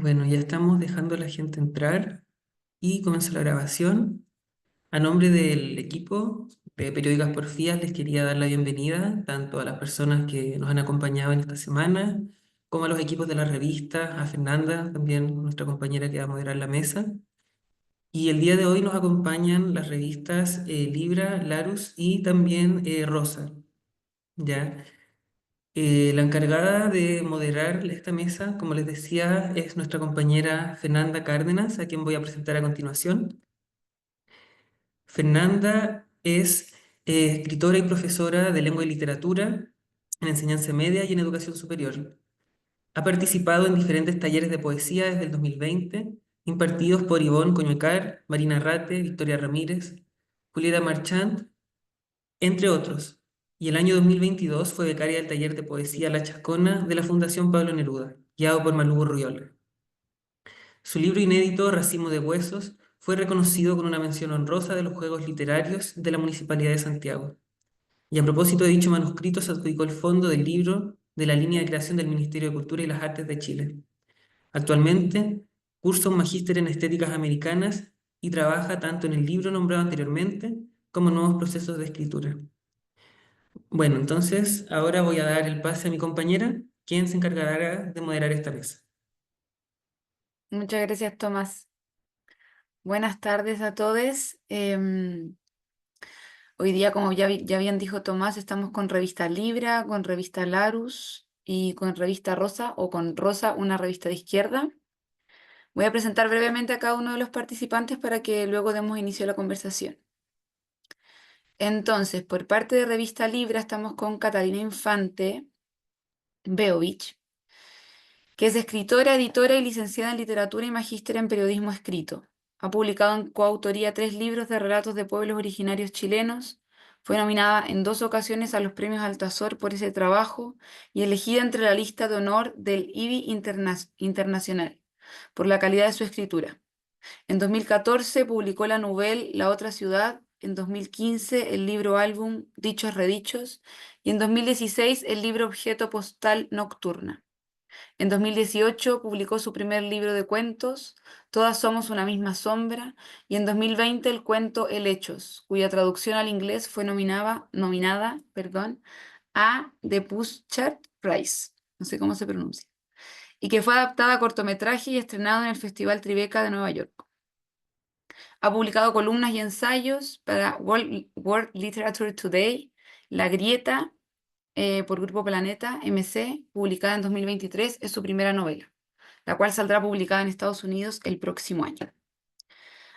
Bueno, ya estamos dejando a la gente entrar y comienza la grabación. A nombre del equipo de Periódicas Porfías les quería dar la bienvenida tanto a las personas que nos han acompañado en esta semana, como a los equipos de la revista, a Fernanda, también nuestra compañera que va a moderar la mesa. Y el día de hoy nos acompañan las revistas Libra, Larus y también Rosa, ¿ya? La encargada de moderar esta mesa, como les decía, es nuestra compañera Fernanda Cárdenas, a quien voy a presentar a continuación. Fernanda es escritora y profesora de lengua y literatura en enseñanza media y en educación superior. Ha participado en diferentes talleres de poesía desde el 2020, impartidos por Ivonne Coñuecar, Marina Rate, Victoria Ramírez, Julieta Marchand, entre otros. Y el año 2022 fue becaria del taller de poesía La Chascona de la Fundación Pablo Neruda, guiado por Malú Riola. Su libro inédito, Racimo de Huesos, fue reconocido con una mención honrosa de los Juegos Literarios de la Municipalidad de Santiago. Y a propósito de dicho manuscrito, se adjudicó el fondo del libro de la línea de creación del Ministerio de Cultura y las Artes de Chile. Actualmente, cursa un magíster en Estéticas Americanas y trabaja tanto en el libro nombrado anteriormente como en nuevos procesos de escritura. Bueno, entonces ahora voy a dar el pase a mi compañera, quien se encargará de moderar esta mesa. Muchas gracias, Tomás. Buenas tardes a todos. Hoy día, como ya bien dijo Tomás, estamos con revista Libra, con revista Larus y con revista Rosa, o con Rosa, una revista de izquierda. Voy a presentar brevemente a cada uno de los participantes para que luego demos inicio a la conversación. Entonces, por parte de revista Libra, estamos con Catalina Infante Beovich, que es escritora, editora y licenciada en literatura y magíster en periodismo escrito. Ha publicado en coautoría 3 libros de relatos de pueblos originarios chilenos. Fue nominada en 2 ocasiones a los premios Altazor por ese trabajo y elegida entre la lista de honor del IBI Internacional por la calidad de su escritura. En 2014 publicó la novela La otra ciudad, en 2015 el libro álbum Dichos Redichos y en 2016 el libro Objeto Postal Nocturna. En 2018 publicó su primer libro de cuentos, Todas somos una misma sombra, y en 2020 el cuento Helechos, cuya traducción al inglés fue nominada a The Pushcart Prize, no sé cómo se pronuncia, y que fue adaptada a cortometraje y estrenado en el Festival Tribeca de Nueva York. Ha publicado columnas y ensayos para World Literature Today, La Grieta, por Grupo Planeta, MC, publicada en 2023, es su primera novela, la cual saldrá publicada en Estados Unidos el próximo año.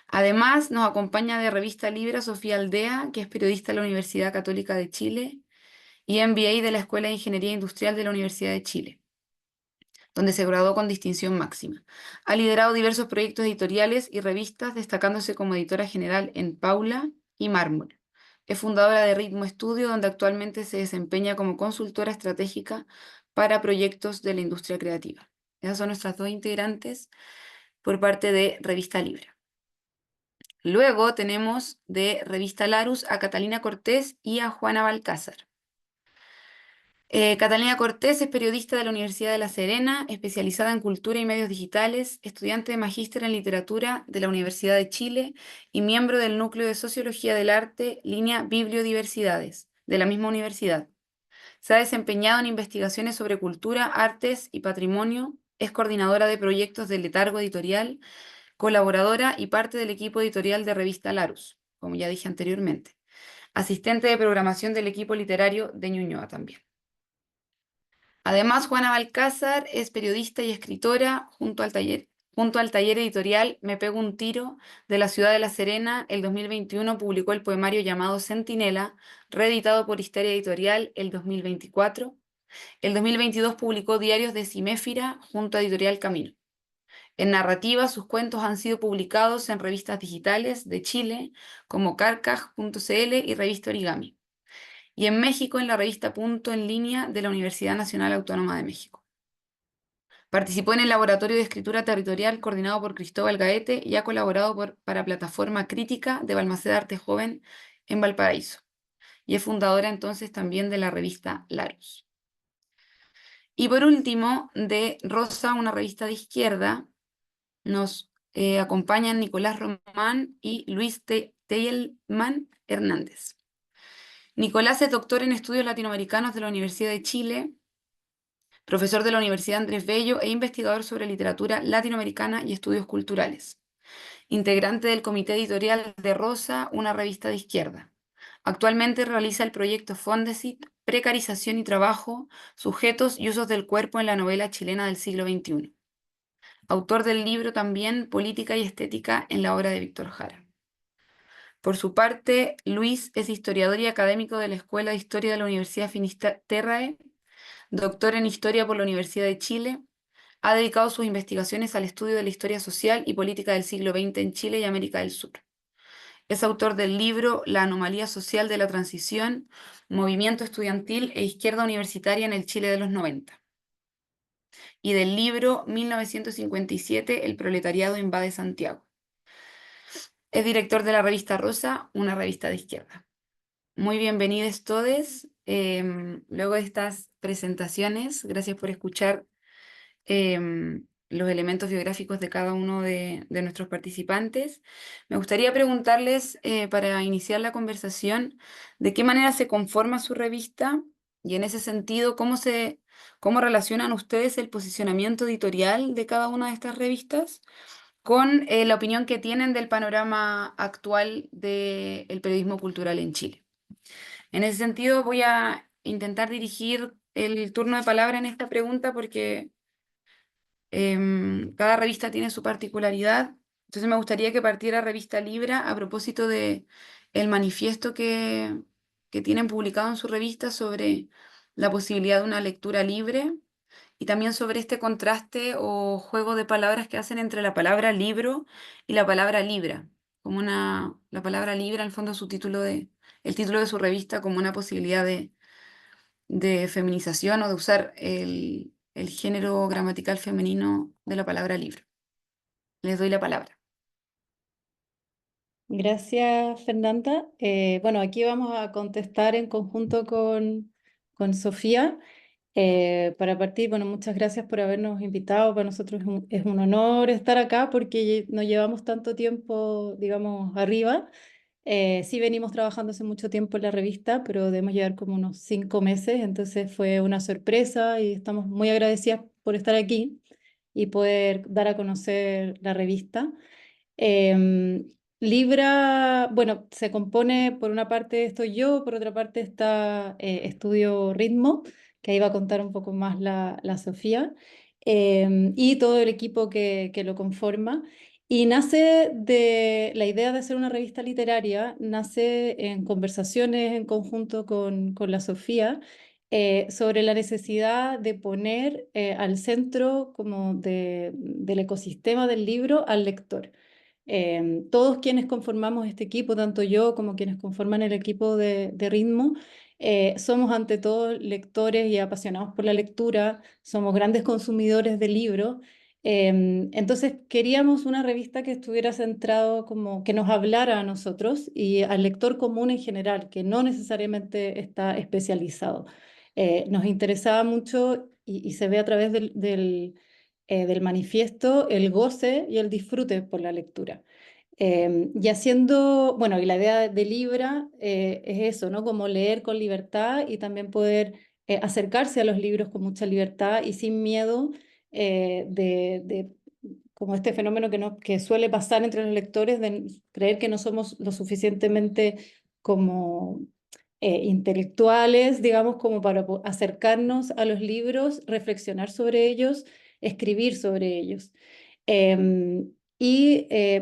Además, nos acompaña de Revista Libra Sofía Aldea, que es periodista de la Universidad Católica de Chile y MBA de la Escuela de Ingeniería Industrial de la Universidad de Chile, donde se graduó con distinción máxima. Ha liderado diversos proyectos editoriales y revistas, destacándose como editora general en Paula y Mármol. Es fundadora de Ritmo Estudio, donde actualmente se desempeña como consultora estratégica para proyectos de la industria creativa. Esas son nuestras 2 integrantes por parte de Revista Libra. Luego tenemos de Revista Larus a Catalina Cortés y a Juana Balcázar. Catalina Cortés es periodista de la Universidad de La Serena, especializada en cultura y medios digitales, estudiante de magíster en literatura de la Universidad de Chile y miembro del núcleo de Sociología del Arte, línea Bibliodiversidades, de la misma universidad. Se ha desempeñado en investigaciones sobre cultura, artes y patrimonio, es coordinadora de proyectos de Letargo Editorial, colaboradora y parte del equipo editorial de Revista Larus, como ya dije anteriormente. Asistente de programación del equipo literario de Ñuñoa también. Además, Juana Balcázar es periodista y escritora junto al taller editorial Me Pego un Tiro de la ciudad de La Serena. El 2021 publicó el poemario llamado Centinela, reeditado por Histeria Editorial el 2024. El 2022 publicó Diarios de Ciméfira junto a Editorial Camino. En narrativa, sus cuentos han sido publicados en revistas digitales de Chile como Carcaj.cl y Revista Origami, y en México en la revista Punto en Línea de la Universidad Nacional Autónoma de México. Participó en el Laboratorio de Escritura Territorial coordinado por Cristóbal Gaete y ha colaborado para Plataforma Crítica de Balmaceda Arte Joven en Valparaíso. Y es fundadora entonces también de la revista Larus. Y por último, de Rosa, una revista de izquierda, Nos acompañan Nicolás Román y Luis Teilman Hernández. Nicolás es doctor en estudios latinoamericanos de la Universidad de Chile, profesor de la Universidad Andrés Bello e investigador sobre literatura latinoamericana y estudios culturales. Integrante del comité editorial de Rosa, una revista de izquierda. Actualmente realiza el proyecto Fondesit, Precarización y Trabajo, Sujetos y Usos del Cuerpo en la Novela Chilena del siglo XXI. Autor del libro también Política y Estética en la obra de Víctor Jara. Por su parte, Luis es historiador y académico de la Escuela de Historia de la Universidad Finisterrae, doctor en Historia por la Universidad de Chile. Ha dedicado sus investigaciones al estudio de la historia social y política del siglo XX en Chile y América del Sur. Es autor del libro La anomalía social de la transición, movimiento estudiantil e izquierda universitaria en el Chile de los 90. Y del libro 1957, El proletariado invade Santiago. Es director de la revista Rosa, una revista de izquierda. Muy bienvenidos todos. Luego de estas presentaciones, gracias por escuchar los elementos biográficos de cada uno de nuestros participantes. Me gustaría preguntarles, para iniciar la conversación, de qué manera se conforma su revista y en ese sentido, cómo relacionan ustedes el posicionamiento editorial de cada una de estas revistas con la opinión que tienen del panorama actual del periodismo cultural en Chile. En ese sentido, voy a intentar dirigir el turno de palabra en esta pregunta porque cada revista tiene su particularidad. Entonces me gustaría que partiera Revista Libra a propósito de el manifiesto que tienen publicado en su revista sobre la posibilidad de una lectura libre y también sobre este contraste o juego de palabras que hacen entre la palabra libro y la palabra libra, como la palabra libra, en el fondo el título de su revista como una posibilidad de feminización o de usar el género gramatical femenino de la palabra libro. Les doy la palabra. Gracias, Fernanda. Bueno, aquí vamos a contestar en conjunto con Sofía. Para partir, bueno, muchas gracias por habernos invitado. Para nosotros es un honor estar acá porque no llevamos tanto tiempo, digamos, arriba. Sí venimos trabajando hace mucho tiempo en la revista, pero debemos llevar como unos 5 meses, entonces fue una sorpresa y estamos muy agradecidas por estar aquí y poder dar a conocer la revista. Em, Libra, bueno, se compone, por una parte estoy yo, por otra parte está Estudio Ritmo, que ahí va a contar un poco más la Sofía, y todo el equipo que lo conforma. Y nace de la idea de hacer una revista literaria, nace en conversaciones en conjunto con la Sofía, sobre la necesidad de poner al centro como del ecosistema del libro al lector. Todos quienes conformamos este equipo, tanto yo como quienes conforman el equipo de Ritmo, somos ante todo lectores y apasionados por la lectura, somos grandes consumidores de libros. Entonces queríamos una revista que estuviera centrado como que nos hablara a nosotros y al lector común en general, que no necesariamente está especializado. Nos interesaba mucho y se ve a través del manifiesto el goce y el disfrute por la lectura. Y haciendo, bueno, y la idea de Libra es eso, ¿no? Como leer con libertad y también poder acercarse a los libros con mucha libertad y sin miedo como este fenómeno que suele pasar entre los lectores de creer que no somos lo suficientemente como intelectuales, digamos, como para acercarnos a los libros, reflexionar sobre ellos, escribir sobre ellos.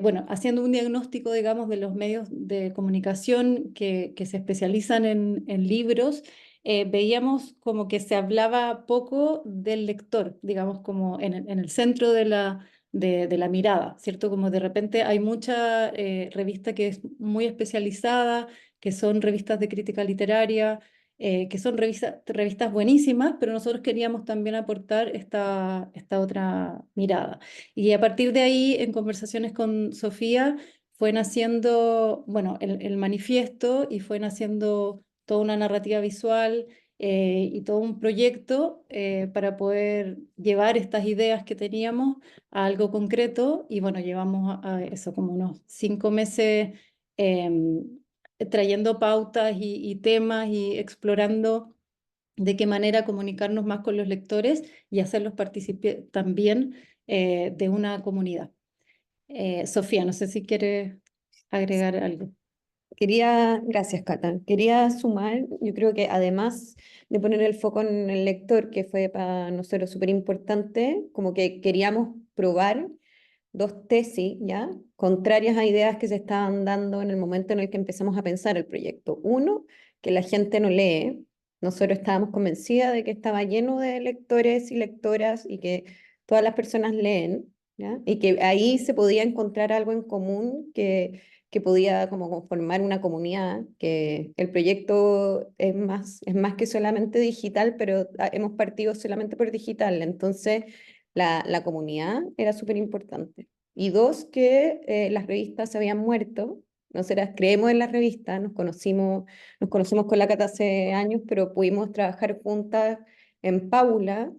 Bueno, haciendo un diagnóstico, digamos, de los medios de comunicación que se especializan en libros, veíamos como que se hablaba poco del lector, digamos, como en el centro de la mirada, ¿cierto? Como de repente hay mucha revista que es muy especializada, que son revistas de crítica literaria, que son revistas buenísimas, pero nosotros queríamos también aportar esta otra mirada. Y a partir de ahí, en conversaciones con Sofía, fue naciendo, bueno, el manifiesto y fue naciendo toda una narrativa visual y todo un proyecto para poder llevar estas ideas que teníamos a algo concreto. Y bueno, llevamos a eso como unos 5 meses trayendo pautas y temas y explorando de qué manera comunicarnos más con los lectores y hacerlos partícipes también de una comunidad. Sofía, no sé si quieres agregar algo. Gracias, Cata. Quería sumar, yo creo que además de poner el foco en el lector, que fue para nosotros súper importante, como que queríamos probar dos tesis, ¿ya? Contrarias a ideas que se estaban dando en el momento en el que empezamos a pensar el proyecto. Uno, que la gente no lee. Nosotros estábamos convencidas de que estaba lleno de lectores y lectoras y que todas las personas leen, ¿ya? Y que ahí se podía encontrar algo en común que podía como conformar una comunidad, que el proyecto es más que solamente digital, pero hemos partido solamente por digital. Entonces, la comunidad era súper importante. Y dos, que las revistas se habían muerto. Nosotras creemos en las revistas, nos conocemos con la Cata hace años, pero pudimos trabajar juntas en Paula.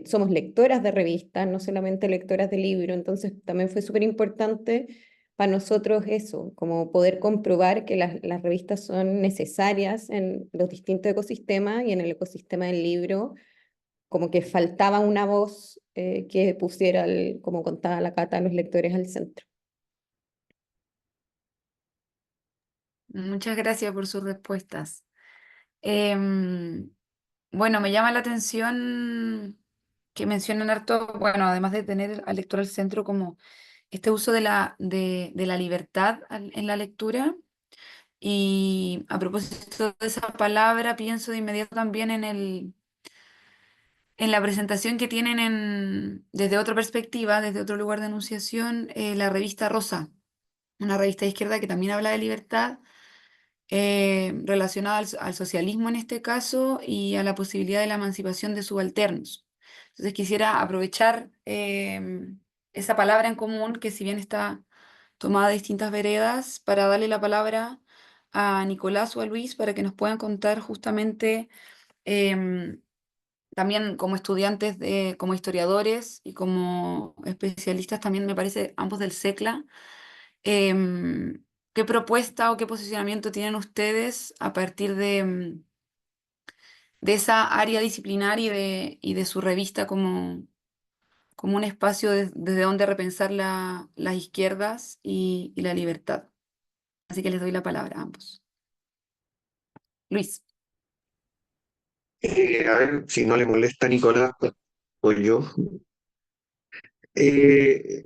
Somos lectoras de revistas, no solamente lectoras de libros, entonces también fue súper importante para nosotros eso, como poder comprobar que las revistas son necesarias en los distintos ecosistemas y en el ecosistema del libro como que faltaba una voz que pusiera, como contaba la Cata, a los lectores al centro. Muchas gracias por sus respuestas. Em, bueno, me llama la atención que mencionan harto, bueno, además de tener al lector al centro, como este uso de la libertad en la lectura. Y a propósito de esa palabra, pienso de inmediato también en la presentación que tienen desde otra perspectiva, desde otro lugar de enunciación, la revista Rosa, una revista de izquierda que también habla de libertad, relacionada al socialismo en este caso y a la posibilidad de la emancipación de subalternos. Entonces quisiera aprovechar esa palabra en común, que si bien está tomada de distintas veredas, para darle la palabra a Nicolás o a Luis para que nos puedan contar justamente em, también como estudiantes, como historiadores y como especialistas también, me parece, ambos del SECLA, ¿qué propuesta o qué posicionamiento tienen ustedes a partir de esa área disciplinar y de su revista como un espacio desde donde repensar las izquierdas y la libertad? Así que les doy la palabra a ambos. Luis. A ver, si no le molesta a Nicolás, pues yo. Eh,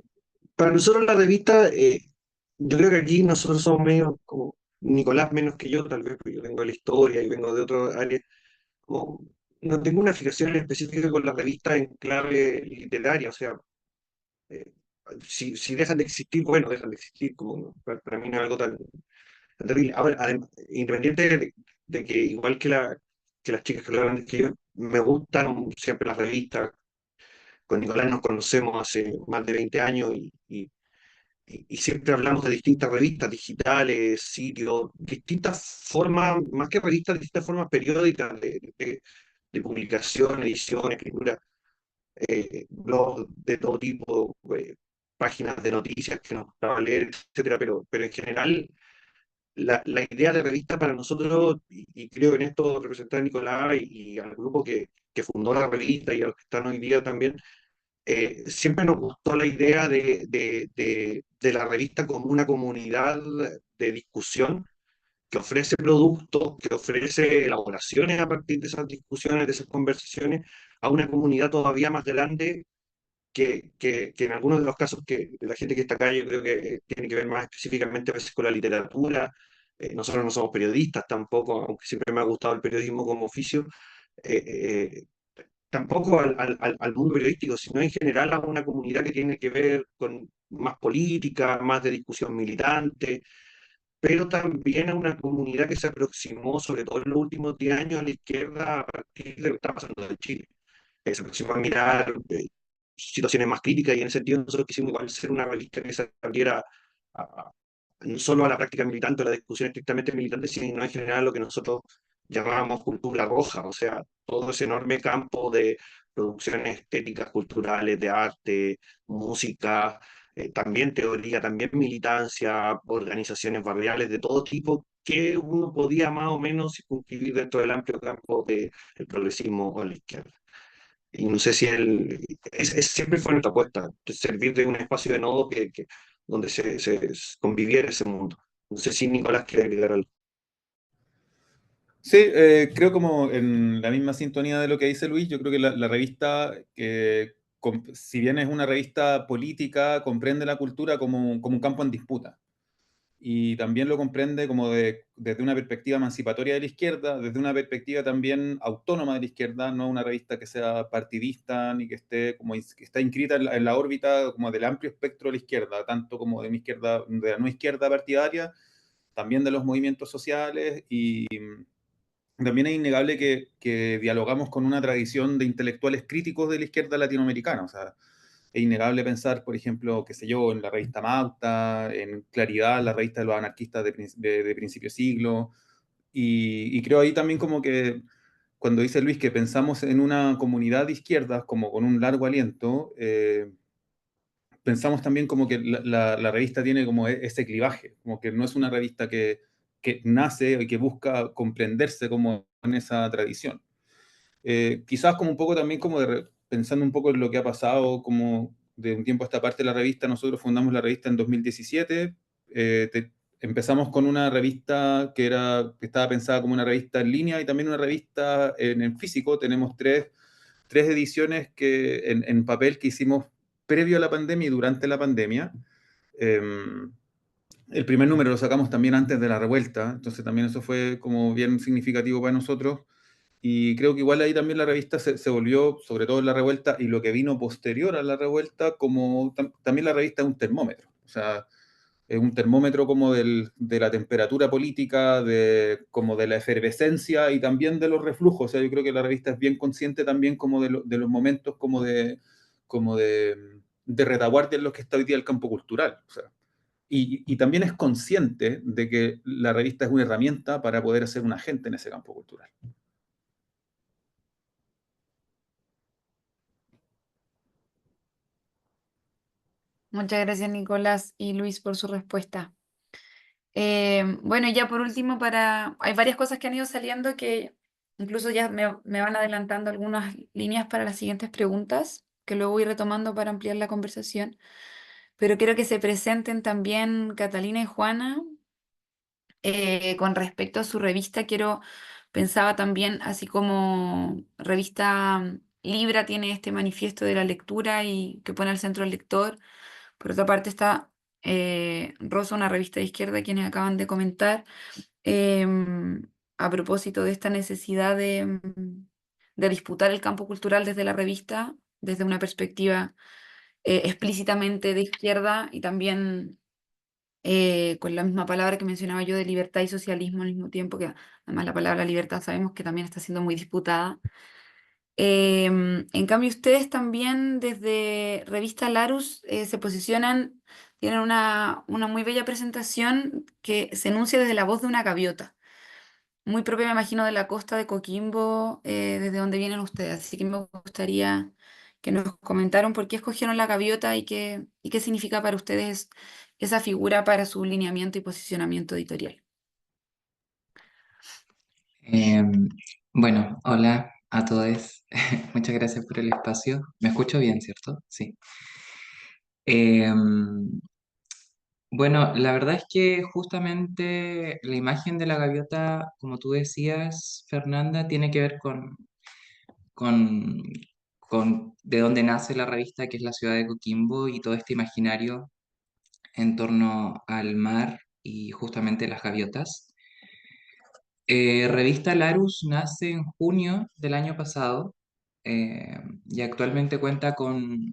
para nosotros la revista, yo creo que aquí nosotros somos medio como Nicolás menos que yo, tal vez, porque yo vengo de la historia y vengo de otro área. Como, no tengo una fijación específica con la revista en clave literaria, o sea, eh, si dejan de existir, bueno, dejan de existir, como para mí no es algo tan terrible. Ahora, independiente de que igual que las chicas que hablan antes que yo, me gustan siempre las revistas. Con Nicolás nos conocemos hace más de 20 años y siempre hablamos de distintas revistas digitales, sitios, distintas formas, más que revistas, distintas formas periódicas de publicación, edición, escritura, blogs de todo tipo, páginas de noticias que nos gustaba leer, etcétera, pero en general la idea de revista para nosotros, y creo en esto representar a Nicolás y al grupo que fundó la revista y a los que están hoy día también, siempre nos gustó la idea de la revista como una comunidad de discusión que ofrece productos, que ofrece elaboraciones a partir de esas discusiones, de esas conversaciones, a una comunidad todavía más grande que en algunos de los casos que de la gente que está acá yo creo que tiene que ver más específicamente a veces con la literatura. Nosotros no somos periodistas tampoco, aunque siempre me ha gustado el periodismo como oficio. eh, eh, Tampoco al mundo periodístico, sino en general a una comunidad que tiene que ver con más política, más de discusión militante, pero también a una comunidad que se aproximó, sobre todo en los últimos 10 años, a la izquierda a partir de lo que está pasando en Chile. Se aproximó a mirar situaciones más críticas y en ese sentido nosotros quisimos igual ser una revista que se abriera no solo a la práctica militante o a la discusión estrictamente militante, sino en general a lo que nosotros llamábamos cultura roja, o sea, todo ese enorme campo de producciones estéticas, culturales, de arte, música, también teoría, también militancia, organizaciones barriales de todo tipo, que uno podía más o menos circunscribir dentro del amplio campo del progresismo o la izquierda. Y no sé si siempre fue nuestra apuesta, de servir de un espacio de nodo donde se conviviera ese mundo. No sé si Nicolás quiere agregar algo. Sí, creo como en la misma sintonía de lo que dice Luis, yo creo que la revista, si bien es una revista política, comprende la cultura como un campo en disputa. Y también lo comprende como desde una perspectiva emancipatoria de la izquierda, desde una perspectiva también autónoma de la izquierda, no una revista que sea partidista ni que esté que está inscrita en la órbita como del amplio espectro de la izquierda, tanto como de una izquierda, de la no izquierda partidaria, también de los movimientos sociales y también es innegable que dialogamos con una tradición de intelectuales críticos de la izquierda latinoamericana. O sea, es innegable pensar, por ejemplo, qué sé yo, en la revista Mauta, en Claridad, la revista de los anarquistas de principio de siglo. Y creo ahí también como que cuando dice Luis que pensamos en una comunidad de izquierdas como con un largo aliento, pensamos también como que la revista tiene como ese clivaje, como que no es una revista que nace y que busca comprenderse como en esa tradición. Quizás como un poco también como pensando un poco en lo que ha pasado como de un tiempo a esta parte de la revista, nosotros fundamos la revista en 2017, empezamos con una revista que estaba pensada como una revista en línea y también una revista en físico, tenemos tres ediciones en papel que hicimos previo a la pandemia y durante la pandemia. El primer número lo sacamos también antes de la revuelta, entonces también eso fue como bien significativo para nosotros. Y creo que igual ahí también la revista se volvió, sobre todo en la revuelta y lo que vino posterior a la revuelta, como también la revista es un termómetro. O sea, es un termómetro como de la temperatura política, como de la efervescencia y también de los reflujos. O sea, yo creo que la revista es bien consciente también como de los momentos como de retaguardia en los que está hoy día el campo cultural. O sea, y también es consciente de que la revista es una herramienta para poder ser un agente en ese campo cultural. Muchas gracias, Nicolás y Luis, por su respuesta. Bueno, ya por último, hay varias cosas que han ido saliendo que incluso ya me van adelantando algunas líneas para las siguientes preguntas, que luego voy retomando para ampliar la conversación. Pero quiero que se presenten también Catalina y Juana. Con respecto a su revista, pensaba también, así como revista Libra tiene este manifiesto de la lectura y que pone al centro al lector. Por otra parte está Rosa, una revista de izquierda, quienes acaban de comentar, a propósito de esta necesidad de disputar el campo cultural desde la revista, desde una perspectiva explícitamente de izquierda y también con la misma palabra que mencionaba yo de libertad y socialismo al mismo tiempo, que además la palabra libertad sabemos que también está siendo muy disputada. En cambio, ustedes también desde Revista Larus se posicionan, tienen una muy bella presentación que se enuncia desde la voz de una gaviota, muy propia, me imagino, de la costa de Coquimbo, desde donde vienen ustedes. Así que me gustaría que nos comentaran por qué escogieron la gaviota y qué significa para ustedes esa figura para su lineamiento y posicionamiento editorial. Em, bueno, hola a todos. Muchas gracias por el espacio. ¿Me escucho bien, cierto? Sí. Em, bueno, la verdad es que justamente la imagen de la gaviota, como tú decías, Fernanda, tiene que ver con, con de dónde nace la revista, que es la ciudad de Coquimbo, y todo este imaginario en torno al mar y justamente las gaviotas. Revista Larus nace en junio del año pasado y actualmente cuenta con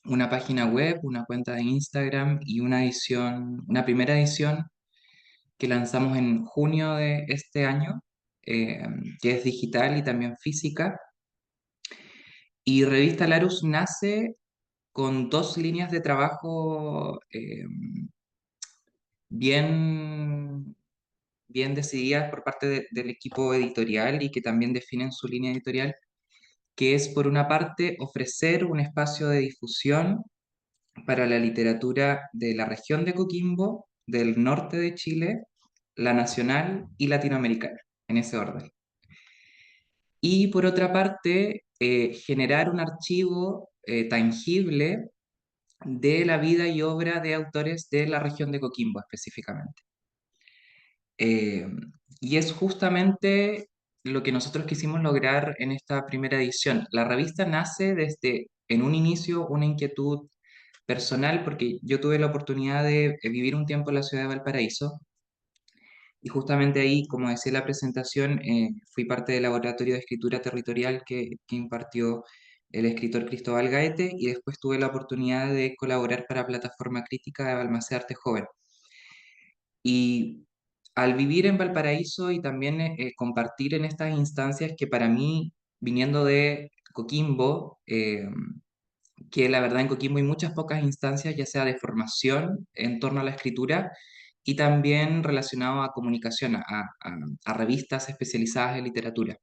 una página web, una cuenta de Instagram y una primera edición que lanzamos en junio de este año, eh, que es digital y también física. Y Revista Larus nace con dos líneas de trabajo bien bien decididas por parte del equipo editorial y que también definen su línea editorial, que es por una parte ofrecer un espacio de difusión para la literatura de la región de Coquimbo, del norte de Chile, la nacional y latinoamericana, en ese orden. Y por otra parte, generar un archivo tangible de la vida y obra de autores de la región de Coquimbo específicamente. Eh, y es justamente lo que nosotros quisimos lograr en esta primera edición. La revista nace desde, en un inicio, una inquietud personal, porque yo tuve la oportunidad de vivir un tiempo en la ciudad de Valparaíso, y justamente ahí, como decía en la presentación, fui parte del laboratorio de escritura territorial que impartió el escritor Cristóbal Gaete, y después tuve la oportunidad de colaborar para Plataforma Crítica de Balmaceda Arte Joven. Y al vivir en Valparaíso y también compartir en estas instancias que para mí, viniendo de Coquimbo, que la verdad en Coquimbo hay muchas pocas instancias, ya sea de formación en torno a la escritura y también relacionado a comunicación, a revistas especializadas en literatura.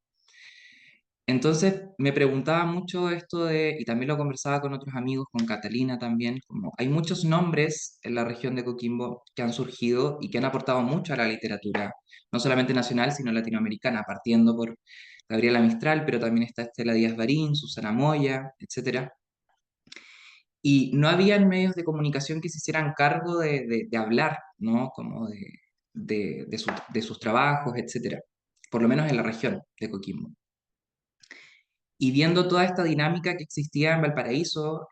Entonces me preguntaba mucho esto de, y también lo conversaba con otros amigos, con Catalina también, como hay muchos nombres en la región de Coquimbo que han surgido y que han aportado mucho a la literatura, no solamente nacional, sino latinoamericana, partiendo por Gabriela Mistral, pero también está Estela Díaz Barín, Susana Moya, etcétera. Y no habían medios de comunicación que se hicieran cargo de hablar, ¿no? Como de sus trabajos, etcétera, por lo menos en la región de Coquimbo. Y viendo toda esta dinámica que existía en Valparaíso,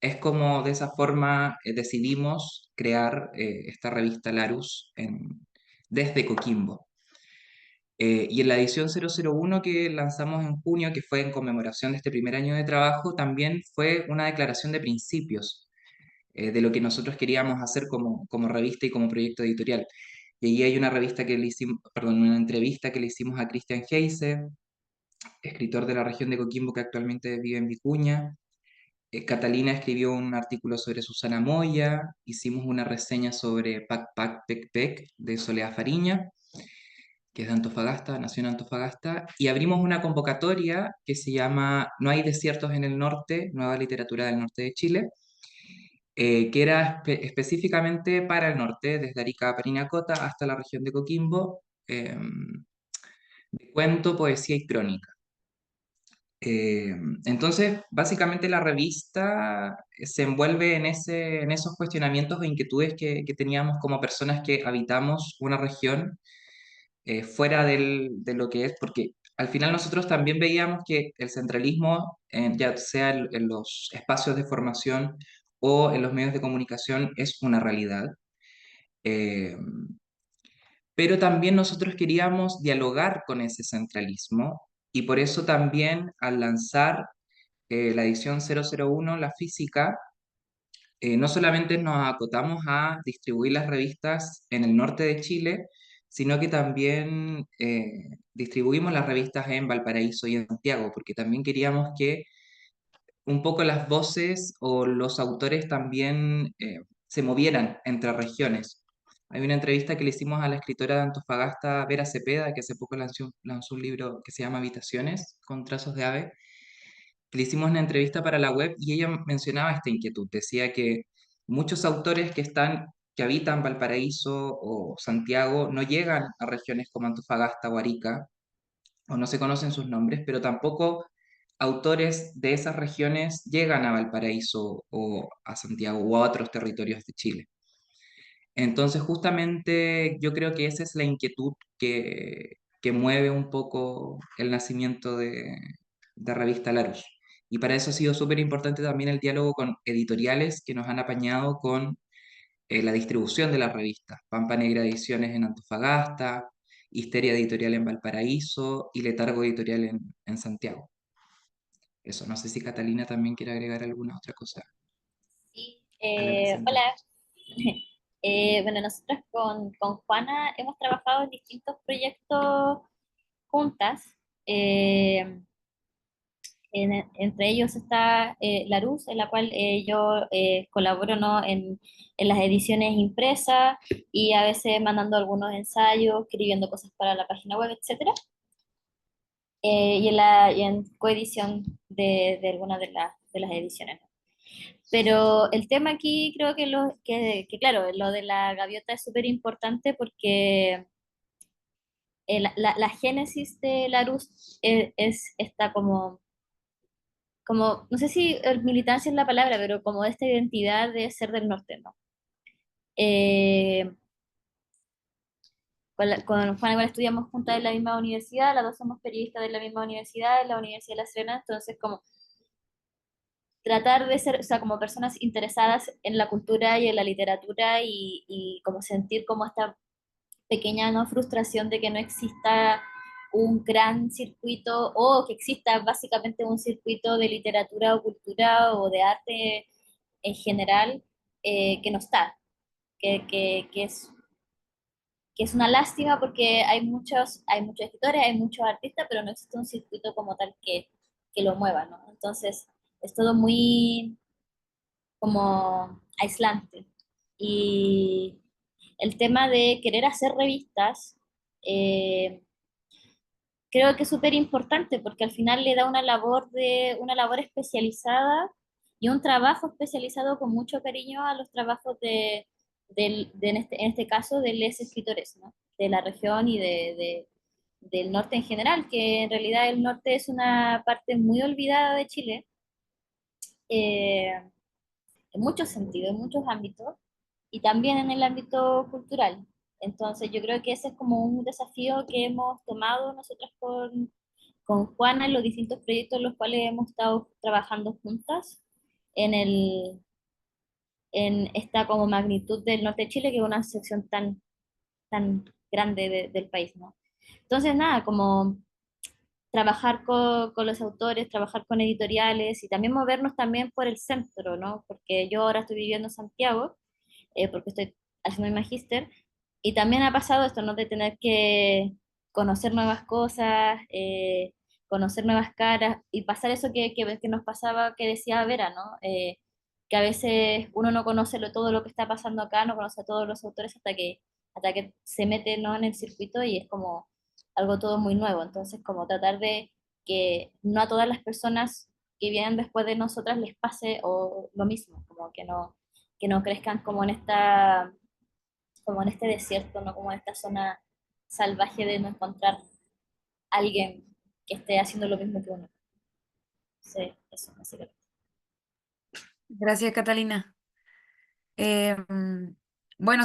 es como de esa forma decidimos crear esta revista Larus desde Coquimbo. Y en la edición 001 que lanzamos en junio, que fue en conmemoración de este primer año de trabajo, también fue una declaración de principios de lo que nosotros queríamos hacer como revista y como proyecto editorial. Y ahí hay una revista que le hicimos, perdón, una entrevista que le hicimos a Christian Heise, escritor de la región de Coquimbo que actualmente vive en Vicuña. Catalina escribió un artículo sobre Susana Moya, hicimos una reseña sobre Pac Pac Pec Pec de Soledad Fariña, que es de Antofagasta, nació en Antofagasta, y abrimos una convocatoria que se llama No hay desiertos en el norte, nueva literatura del norte de Chile, que era específicamente para el norte, desde Arica a Parinacota hasta la región de Coquimbo, de cuento, poesía y crónica. Eh, entonces, básicamente la revista se envuelve en esos cuestionamientos o inquietudes que teníamos como personas que habitamos una región fuera de lo que es, porque al final nosotros también veíamos que el centralismo, ya sea en los espacios de formación o en los medios de comunicación, es una realidad. Eh, pero también nosotros queríamos dialogar con ese centralismo y por eso también al lanzar la edición 001, la física, no solamente nos acotamos a distribuir las revistas en el norte de Chile, sino que también distribuimos las revistas en Valparaíso y en Santiago, porque también queríamos que un poco las voces o los autores también se movieran entre regiones. Hay una entrevista que le hicimos a la escritora de Antofagasta, Vera Cepeda, que hace poco lanzó un libro que se llama Habitaciones, con trazos de ave. Le hicimos una entrevista para la web y ella mencionaba esta inquietud. Decía que muchos autores que habitan Valparaíso o Santiago no llegan a regiones como Antofagasta o Arica, o no se conocen sus nombres, pero tampoco autores de esas regiones llegan a Valparaíso o a Santiago o a otros territorios de Chile. Entonces, justamente yo creo que esa es la inquietud que mueve un poco el nacimiento de Revista Larus. Y para eso ha sido súper importante también el diálogo con editoriales que nos han apañado con la distribución de la revista. Pampa Negra Ediciones en Antofagasta, Histeria Editorial en Valparaíso y Letargo Editorial en Santiago. Eso, no sé si Catalina también quiere agregar alguna otra cosa Sí, a la presentación. hola. Bueno, nosotros con Juana hemos trabajado en distintos proyectos juntas. Entre ellos está Larousse, en la cual yo colaboro, ¿no? en las ediciones impresas y a veces mandando algunos ensayos, escribiendo cosas para la página web, etcétera. Y en coedición de algunas de las ediciones, ¿no? Pero el tema aquí creo que claro, lo de la gaviota es súper importante porque la génesis de Larousse es esta como, no sé si militancia es la palabra, pero como esta identidad de ser del norte, ¿no? Eh, con Juan igual estudiamos juntas en la misma universidad, las dos somos periodistas de la misma universidad, en la Universidad de La Serena, entonces como tratar de ser, o sea, como personas interesadas en la cultura y en la literatura y como sentir como esta pequeña, ¿no? frustración de que no exista un gran circuito o que exista básicamente un circuito de literatura o cultura o de arte en general que no está, que es una lástima porque hay muchos escritores, hay muchos artistas, pero no existe un circuito como tal que lo mueva, ¿no? Entonces, es todo muy como aislante. Y el tema de querer hacer revistas, eh, creo que es súper importante porque al final le da una labor especializada y un trabajo especializado con mucho cariño a los trabajos en este caso de los escritores, ¿no? De la región y del norte en general, que en realidad el norte es una parte muy olvidada de Chile, eh, en muchos sentidos, en muchos ámbitos, y también en el ámbito cultural. Entonces yo creo que ese es como un desafío que hemos tomado nosotros con Juana en los distintos proyectos en los cuales hemos estado trabajando juntas en en esta como magnitud del norte de Chile, que es una sección tan grande del país, ¿no? Entonces, nada, como trabajar con los autores, trabajar con editoriales y también movernos también por el centro, ¿no? Porque yo ahora estoy viviendo en Santiago, porque estoy haciendo mi magíster, y también ha pasado esto, ¿no? De tener que conocer nuevas cosas, conocer nuevas caras, y pasar eso que nos pasaba, que decía Vera, ¿no? Que a veces uno no conoce todo lo que está pasando acá, no conoce a todos los autores hasta que se mete, ¿no? en el circuito y es como algo todo muy nuevo. Entonces, como tratar de que no a todas las personas que vienen después de nosotras les pase o lo mismo, como que no crezcan como en este desierto, ¿no? Como en esta zona salvaje de no encontrar alguien que esté haciendo lo mismo que uno. Sí, eso, básicamente. Gracias, Catalina. Bueno,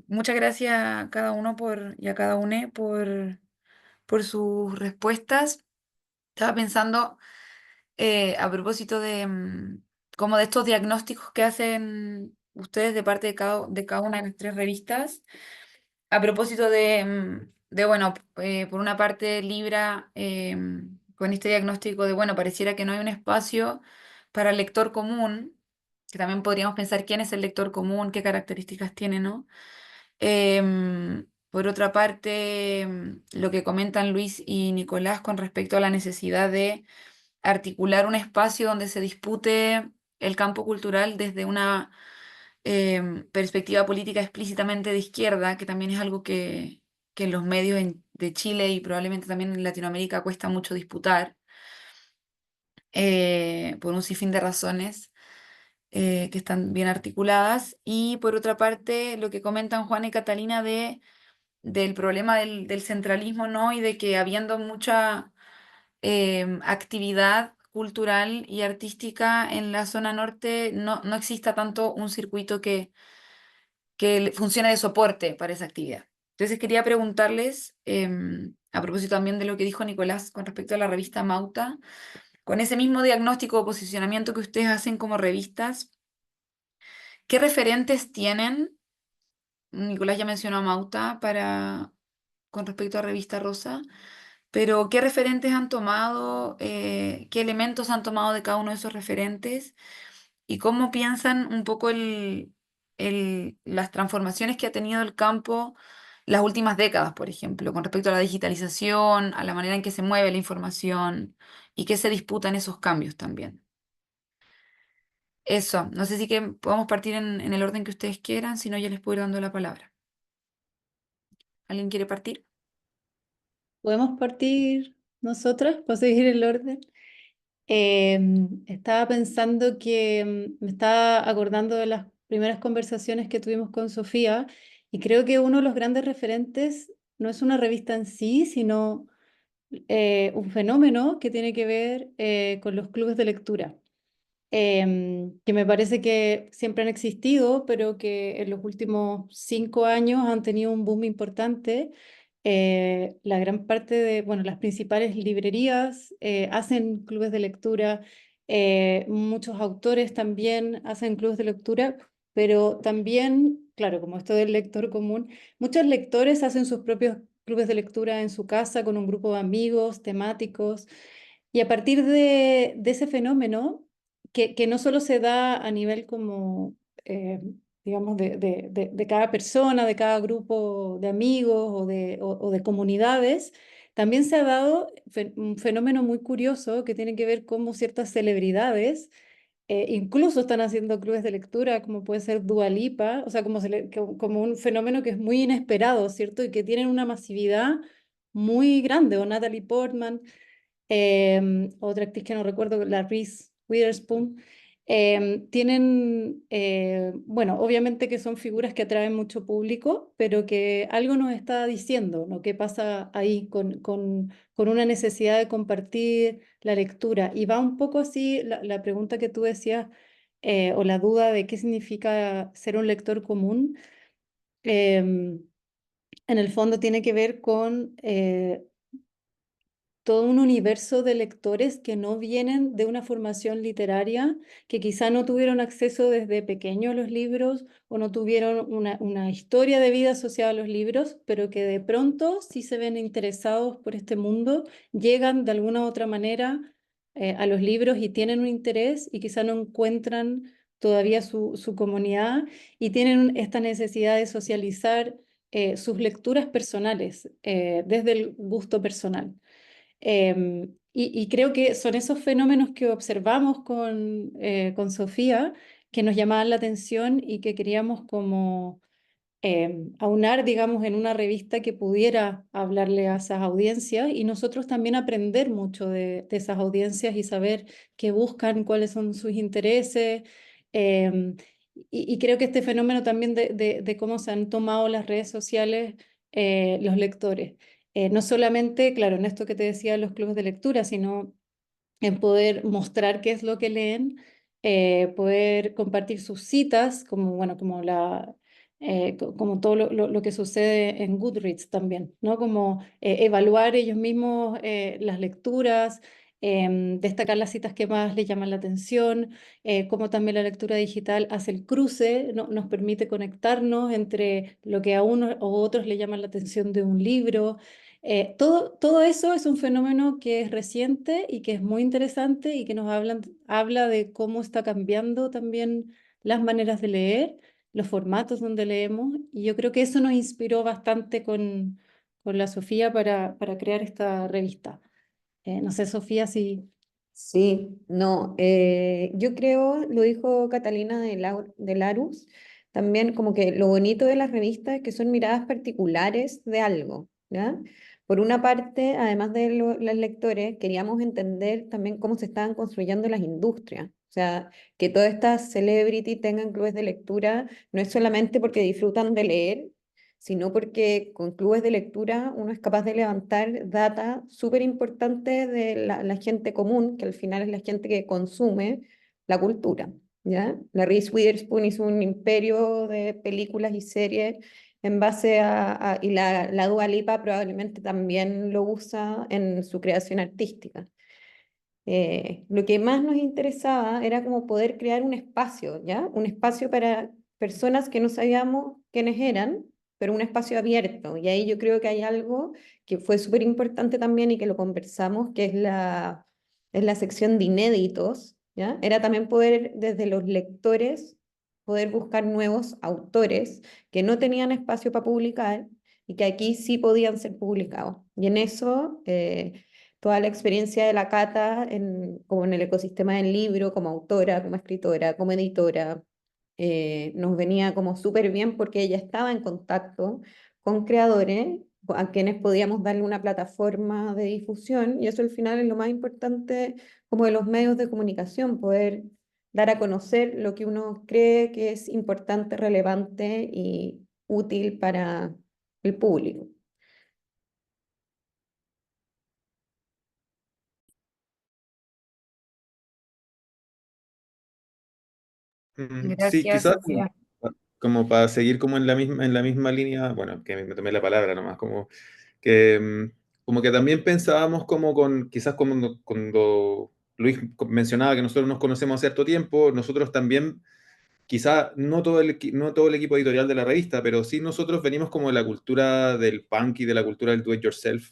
muchas gracias a cada uno y a cada una por sus respuestas. Estaba pensando a propósito como de estos diagnósticos que hacen ustedes de parte de cada una de las tres revistas. A propósito bueno, por una parte, Libra, con este diagnóstico de, bueno, pareciera que no hay un espacio para el lector común, que también podríamos pensar quién es el lector común, qué características tiene, ¿no? Por otra parte, lo que comentan Luis y Nicolás con respecto a la necesidad de articular un espacio donde se dispute el campo cultural desde una perspectiva política explícitamente de izquierda, que también es algo que en los medios de Chile y probablemente también en Latinoamérica cuesta mucho disputar, por un sinfín de razones que están bien articuladas. Y por otra parte, lo que comentan Juan y Catalina del problema del centralismo, ¿no? Y de que habiendo mucha actividad cultural y artística en la zona norte, no exista tanto un circuito que funcione de soporte para esa actividad. Entonces quería preguntarles, a propósito también de lo que dijo Nicolás con respecto a la revista Mauta, con ese mismo diagnóstico o posicionamiento que ustedes hacen como revistas, ¿qué referentes tienen? Nicolás ya mencionó a Mauta con respecto a Revista Rosa, pero ¿qué referentes han tomado? ¿Qué elementos han tomado de cada uno de esos referentes? ¿Y cómo piensan un poco las transformaciones que ha tenido el campo las últimas décadas, por ejemplo, con respecto a la digitalización, a la manera en que se mueve la información y que se disputan esos cambios también. Eso, no sé si que podemos partir en el orden que ustedes quieran, si no ya les puedo ir dando la palabra. ¿Alguien quiere partir? ¿Podemos partir nosotras para seguir el orden? Estaba pensando que me estaba acordando de las primeras conversaciones que tuvimos con Sofía y creo que uno de los grandes referentes no es una revista en sí, sino un fenómeno que tiene que ver con los clubes de lectura, que me parece que siempre han existido, pero que en los últimos 5 años han tenido un boom importante. La gran parte de, bueno, las principales librerías hacen clubes de lectura, muchos autores también hacen clubes de lectura, pero también, claro, como esto del lector común, muchos lectores hacen sus propios clubes de lectura en su casa con un grupo de amigos temáticos. Y a partir de ese fenómeno, que no solo se da a nivel como, digamos, de cada persona, de cada grupo de amigos o de comunidades, también se ha dado un fenómeno muy curioso que tiene que ver cómo ciertas celebridades incluso están haciendo clubes de lectura, como puede ser Dua Lipa, o sea, como un fenómeno que es muy inesperado, ¿cierto? Y que tienen una masividad muy grande, o Natalie Portman. Otra actriz que no recuerdo, la Reese Witherspoon. Tienen, bueno, obviamente que son figuras que atraen mucho público, pero que algo nos está diciendo, ¿no? ¿Qué pasa ahí con una necesidad de compartir la lectura? Y va un poco así la pregunta que tú decías, o la duda de qué significa ser un lector común. em, en el fondo tiene que ver con todo un universo de lectores que no vienen de una formación literaria, que quizá no tuvieron acceso desde pequeños a los libros o no tuvieron una historia de vida asociada a los libros, pero que de pronto sí se ven interesados por este mundo, llegan de alguna u otra manera a los libros y tienen un interés y quizá no encuentran todavía su comunidad y tienen esta necesidad de socializar sus lecturas personales desde el gusto personal. Y creo que son esos fenómenos que observamos con Sofía que nos llamaban la atención y que queríamos como aunar, digamos, en una revista que pudiera hablarle a esas audiencias y nosotros también aprender mucho de esas audiencias y saber qué buscan, cuáles son sus intereses. em, y creo que este fenómeno también de cómo se han tomado las redes sociales los lectores. No solamente, claro, en esto que te decía de los clubes de lectura, sino en poder mostrar qué es lo que leen, poder compartir sus citas, como, bueno, como todo lo que sucede en Goodreads también, ¿no? Como evaluar ellos mismos las lecturas, destacar las citas que más les llaman la atención, como también la lectura digital hace el cruce, nos permite conectarnos entre lo que a unos o otros le llaman la atención de un libro. Todo eso es un fenómeno que es reciente y que es muy interesante y que habla de cómo está cambiando también las maneras de leer, los formatos donde leemos, y yo creo que eso nos inspiró bastante con la Sofía para crear esta revista. No sé, Sofía, si... Sí, no, yo creo, lo dijo Catalina de Larus, también como que lo bonito de las revistas es que son miradas particulares de algo, ¿ya? Por una parte, además de los lectores, queríamos entender también cómo se estaban construyendo las industrias. O sea, que todas estas celebrity tengan clubes de lectura, no es solamente porque disfrutan de leer, sino porque con clubes de lectura uno es capaz de levantar data súper importante de la gente común, que al final es la gente que consume la cultura, ¿ya? La Reese Witherspoon hizo un imperio de películas y series en base y la Dua Lipa probablemente también lo usa en su creación artística. Lo que más nos interesaba era como poder crear un espacio, ¿ya? Un espacio para personas que no sabíamos quiénes eran, pero un espacio abierto. Y ahí yo creo que hay algo que fue súper importante también y que lo conversamos, que es la sección de inéditos, ¿ya? Era también poder, desde los lectores, poder buscar nuevos autores que no tenían espacio para publicar y que aquí sí podían ser publicados. Y en eso, toda la experiencia de la Cata, como en el ecosistema del libro, como autora, como escritora, como editora, nos venía como súper bien porque ella estaba en contacto con creadores a quienes podíamos darle una plataforma de difusión, y eso al final es lo más importante como de los medios de comunicación, poder dar a conocer lo que uno cree que es importante, relevante y útil para el público. Sí, Gracias, quizás Sofía. como para seguir como en la misma línea, bueno, que me tomé la palabra nomás, como que, como que también pensábamos como quizás como cuando Luis mencionaba que nosotros nos conocemos hace cierto tiempo, nosotros también, quizás no todo el equipo editorial de la revista, pero sí nosotros venimos como de la cultura del punk y de la cultura del do it yourself,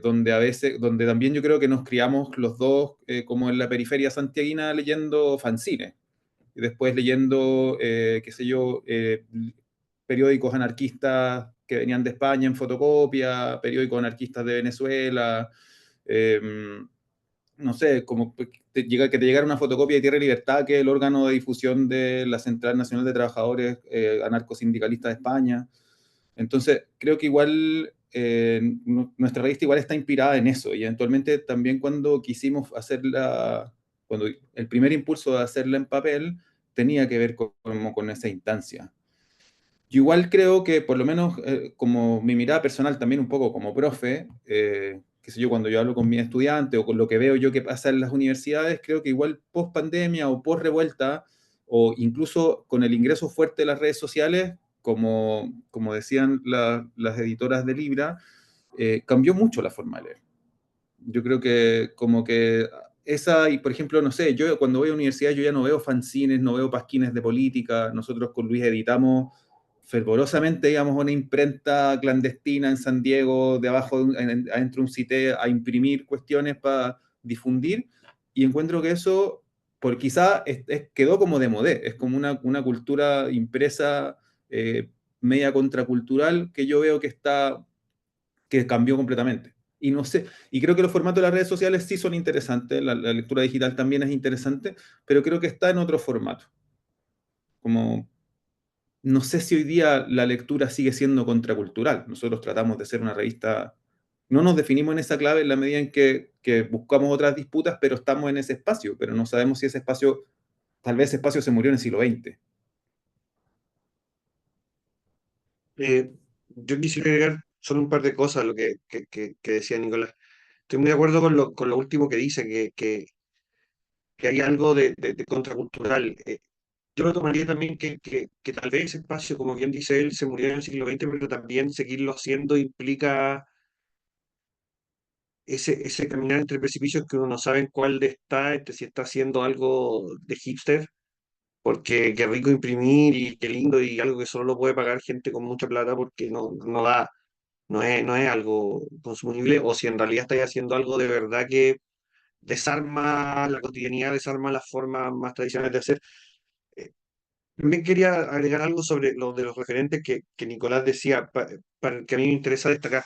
donde a veces, donde también yo creo que nos criamos los dos como en la periferia santiaguina leyendo fanzines y después leyendo, qué sé yo, periódicos anarquistas que venían de España en fotocopia, periódicos anarquistas de Venezuela, eh, no sé, como que te llegara una fotocopia de Tierra y Libertad, que es el órgano de difusión de la Central Nacional de Trabajadores Anarcosindicalistas de España. Entonces, creo que igual nuestra revista igual está inspirada en eso, y eventualmente también cuando quisimos hacerla, cuando el primer impulso de hacerla en papel tenía que ver con esa instancia. Yo igual creo que, por lo menos, como mi mirada personal también un poco como profe, qué sé yo, cuando yo hablo con mis estudiantes o con lo que veo yo que pasa en las universidades, creo que igual post pandemia o post revuelta, o incluso con el ingreso fuerte de las redes sociales, como decían las editoras de Libra, cambió mucho la forma de leer. Yo creo que como que esa, y por ejemplo, no sé, yo cuando voy a la universidad yo ya no veo fanzines, no veo pasquines de política, nosotros con Luis editamos fervorosamente, digamos, una imprenta clandestina en San Diego, de abajo, adentro de un CITE, a imprimir cuestiones para difundir, y encuentro que eso, por quizá quedó como de modé, es como una cultura impresa media contracultural que yo veo que cambió completamente. Y no sé, y creo que los formatos de las redes sociales sí son interesantes, la lectura digital también es interesante, pero creo que está en otro formato. Como, no sé si hoy día la lectura sigue siendo contracultural. Nosotros tratamos de ser una revista, no nos definimos en esa clave en la medida en que buscamos otras disputas, pero estamos en ese espacio, pero no sabemos si ese espacio, tal vez ese espacio se murió en el siglo XX. Yo quisiera agregar solo un par de cosas a lo que decía Nicolás. Estoy muy de acuerdo con lo último que dice, que hay algo de contracultural. Yo lo tomaría también que tal vez ese espacio, como bien dice él, se murió en el siglo XX, pero también seguirlo haciendo implica ese caminar entre precipicios que uno no sabe en cuál de está, si está haciendo algo de hipster, porque qué rico imprimir y qué lindo y algo que solo lo puede pagar gente con mucha plata porque no da, no es algo consumible, o si en realidad estáis haciendo algo de verdad que desarma la cotidianidad, desarma las formas más tradicionales de hacer. Eh, También quería agregar algo sobre lo de los referentes que Nicolás decía, que a mí me interesa destacar.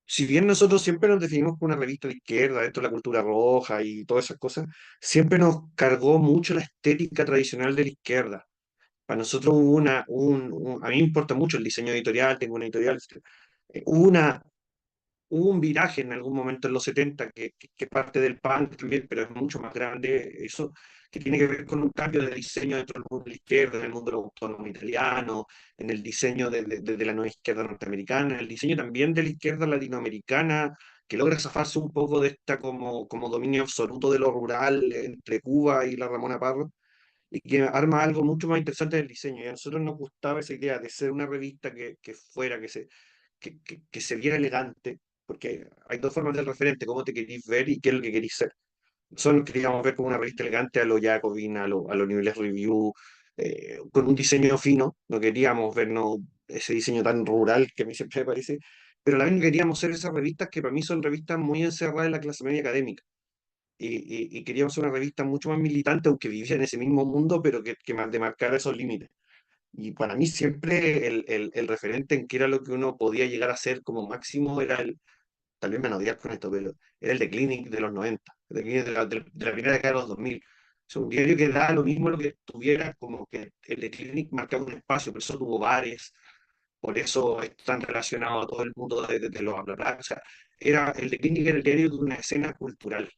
Si bien nosotros siempre nos definimos como una revista de izquierda, dentro de la cultura roja y todas esas cosas, siempre nos cargó mucho la estética tradicional de la izquierda. Para nosotros hubo a mí me importa mucho el diseño editorial, tengo una editorial, hubo hubo un viraje en algún momento en los 70 que parte del punk también, pero es mucho más grande eso, que tiene que ver con un cambio de diseño dentro del mundo de la izquierda, en el mundo del autónomo italiano, en el diseño de la nueva izquierda norteamericana, en el diseño también de la izquierda latinoamericana, que logra zafarse un poco de esta como dominio absoluto de lo rural entre Cuba y la Ramona Parra, y que arma algo mucho más interesante del diseño. Y a nosotros nos gustaba esa idea de ser una revista que fuera, que se viera elegante, porque hay dos formas de referente, cómo te querís ver y qué es lo que querís ser. Nosotros queríamos ver como una revista elegante a lo Jacobin, a lo Niveles Review, con un diseño fino, no queríamos vernos ese diseño tan rural que a mí siempre me parece, pero a la vez no queríamos ser esas revistas que para mí son revistas muy encerradas en la clase media académica. Y queríamos ser una revista mucho más militante, aunque vivía en ese mismo mundo, pero que demarcara esos límites. Y para mí siempre el referente en qué era lo que uno podía llegar a ser como máximo era tal vez me van a odiar con esto, pero era el The Clinic de los 90, el The Clinic de la primera década de los 2000. Es un diario que da lo mismo lo que tuviera, como que el The Clinic marcaba un espacio, pero eso tuvo bares, por eso están relacionados a todo el mundo de los bla, bla, bla. O sea, el The Clinic era el diario de una escena cultural,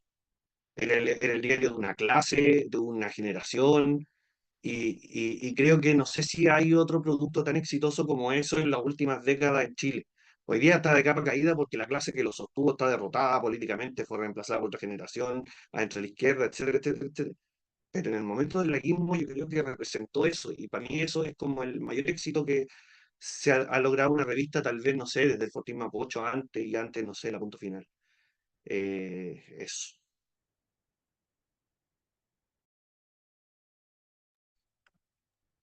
era el diario de una clase, de una generación, y creo que no sé si hay otro producto tan exitoso como eso en las últimas décadas en Chile. Hoy día está de capa caída porque la clase que lo sostuvo está derrotada políticamente, fue reemplazada por otra generación, entre la izquierda, etcétera, etcétera, etcétera. Pero en el momento del laguismo yo creo que representó eso, y para mí eso es como el mayor éxito que ha logrado una revista, tal vez, no sé, desde el Fortín Mapocho antes, y antes, no sé, la Punto Final. Eso.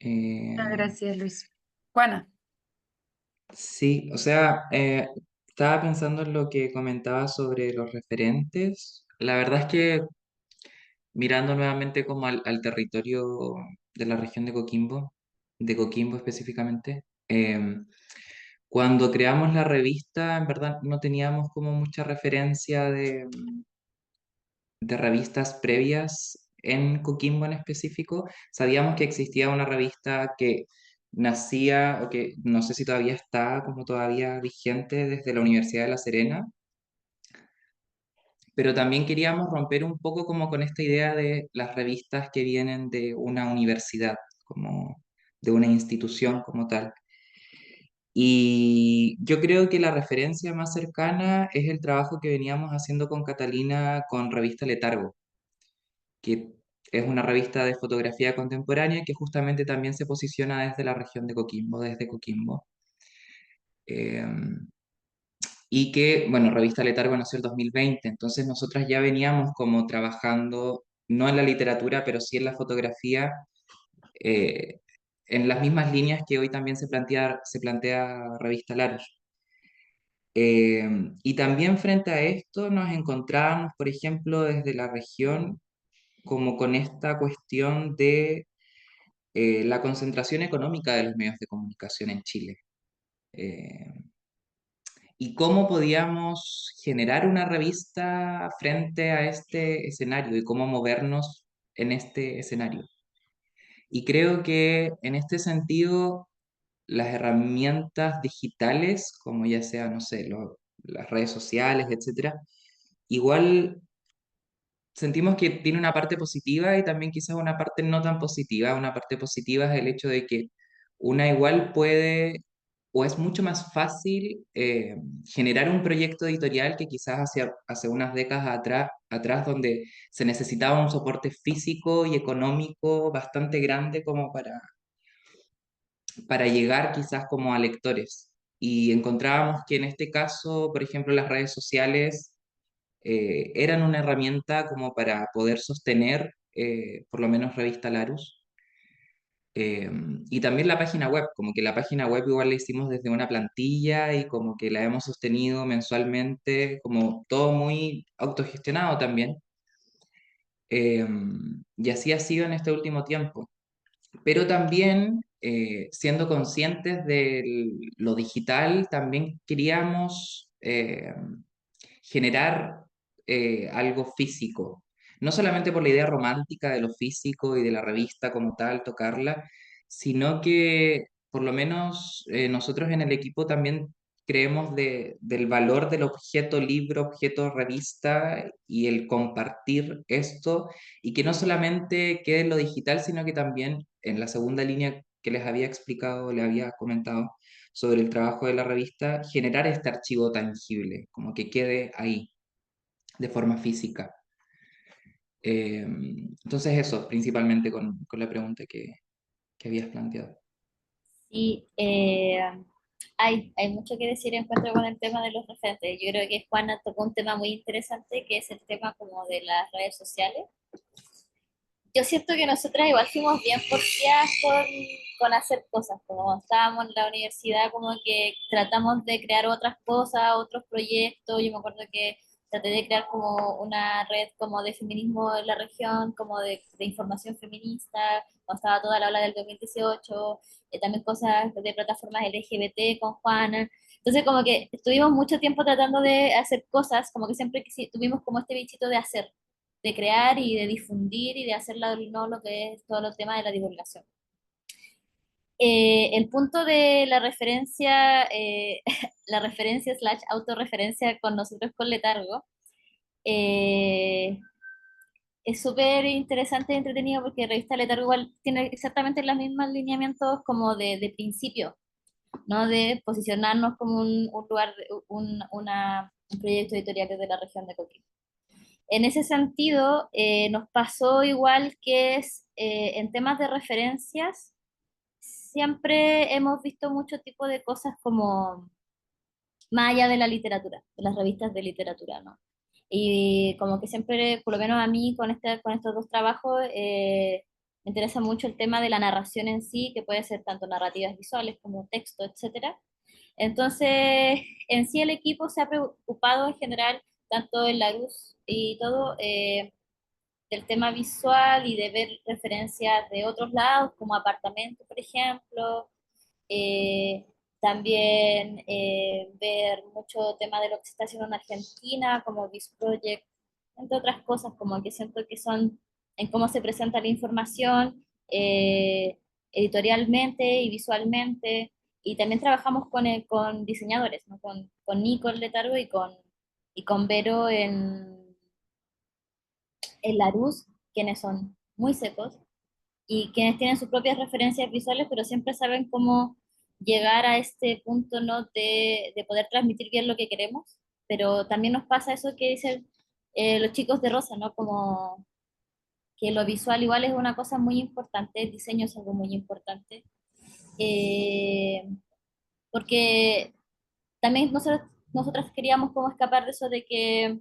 Muchas Eh, gracias, Luis. Juana. sí, o sea, estaba pensando en lo que comentaba sobre los referentes. La verdad es que mirando nuevamente como al territorio de la región de Coquimbo específicamente, cuando creamos la revista, en verdad no teníamos como mucha referencia de revistas previas en Coquimbo en específico. Sabíamos que existía una revista que nacía, o que no sé si todavía está como todavía vigente desde la Universidad de La Serena, pero también queríamos romper un poco como con esta idea de las revistas que vienen de una universidad, como de una institución como tal. Y yo creo que la referencia más cercana es el trabajo que veníamos haciendo con Catalina con Revista Letargo, que es una revista de fotografía contemporánea que justamente también se posiciona desde la región de Coquimbo, desde Coquimbo. Eh, y que, bueno, Revista Letargo nació el 2020, entonces nosotras ya veníamos como trabajando, no en la literatura, pero sí en la fotografía, eh, en las mismas líneas que hoy también se plantea Revista Laros. Y también frente a esto nos encontrábamos, por ejemplo, desde la región, como con esta cuestión de la concentración económica de los medios de comunicación en Chile. Eh, y cómo podíamos generar una revista frente a este escenario y cómo movernos en este escenario. Y creo que en este sentido, las herramientas digitales, como ya sea, no sé, las redes sociales, etcétera, igual sentimos que tiene una parte positiva y también quizás una parte no tan positiva. Una parte positiva es el hecho de que una igual puede o es mucho más fácil generar un proyecto editorial que quizás hace unas décadas atrás donde se necesitaba un soporte físico y económico bastante grande como para llegar quizás como a lectores. Y encontrábamos que en este caso, por ejemplo, las redes sociales eran una herramienta como para poder sostener por lo menos Revista Larus. Eh, y también la página web, como que la página web igual la hicimos desde una plantilla y como que la hemos sostenido mensualmente, como todo muy autogestionado también. Eh, y así ha sido en este último tiempo. Pero también, siendo conscientes de lo digital, también queríamos generar algo físico. No solamente por la idea romántica de lo físico y de la revista como tal, tocarla, sino que por lo menos nosotros en el equipo también creemos del valor del objeto libro, objeto revista y el compartir esto y que no solamente quede en lo digital, sino que también en la segunda línea que les había explicado, les había comentado sobre el trabajo de la revista, generar este archivo tangible, como que quede ahí de forma física. Entonces eso, principalmente con la pregunta que habías planteado. Sí, hay mucho que decir en cuanto con el tema de los referentes. Yo creo que Juana tocó un tema muy interesante, que es el tema como de las redes sociales. Yo siento que nosotras igual fuimos bien porfiadas con hacer cosas, como estábamos en la universidad, como que tratamos de crear otras cosas, otros proyectos. Yo me acuerdo que traté de crear como una red como de feminismo en la región, como de información feminista, cuando estaba toda la ola del 2018, también cosas de plataformas LGBT con Juana. Entonces como que estuvimos mucho tiempo tratando de hacer cosas, como que siempre tuvimos como este bichito de hacer, de crear y de difundir y de hacer no lo que es todo el tema de la divulgación. El punto de la referencia, la referencia slash autorreferencia con nosotros con Letargo, eh, es súper interesante y entretenido porque Revista Letargo igual tiene exactamente los mismos lineamientos como de principio, ¿no? De posicionarnos como un lugar, un proyecto editorial de la región de Coquimbo. En ese sentido, nos pasó igual que es en temas de referencias, siempre hemos visto mucho tipo de cosas como más allá de la literatura, de las revistas de literatura, ¿no? Y como que siempre, por lo menos a mí con estos dos trabajos, me interesa mucho el tema de la narración en sí, que puede ser tanto narrativas visuales como texto, etcétera. Entonces, en sí el equipo se ha preocupado en general, tanto en la luz y todo, del tema visual y de ver referencias de otros lados, como Apartamento, por ejemplo. Eh, También ver mucho tema de lo que se está haciendo en Argentina, como This Project, entre otras cosas, como que siento que son en cómo se presenta la información editorialmente y visualmente. Y también trabajamos con diseñadores, ¿no? Con Nico Letargo y con Vero en Larus, quienes son muy secos y quienes tienen sus propias referencias visuales, pero siempre saben cómo llegar a este punto, ¿no? De poder transmitir bien lo que queremos, pero también nos pasa eso que dicen los chicos de Rosa, ¿no? Como que lo visual igual es una cosa muy importante, el diseño es algo muy importante, eh, porque también nosotras queríamos como escapar de eso de que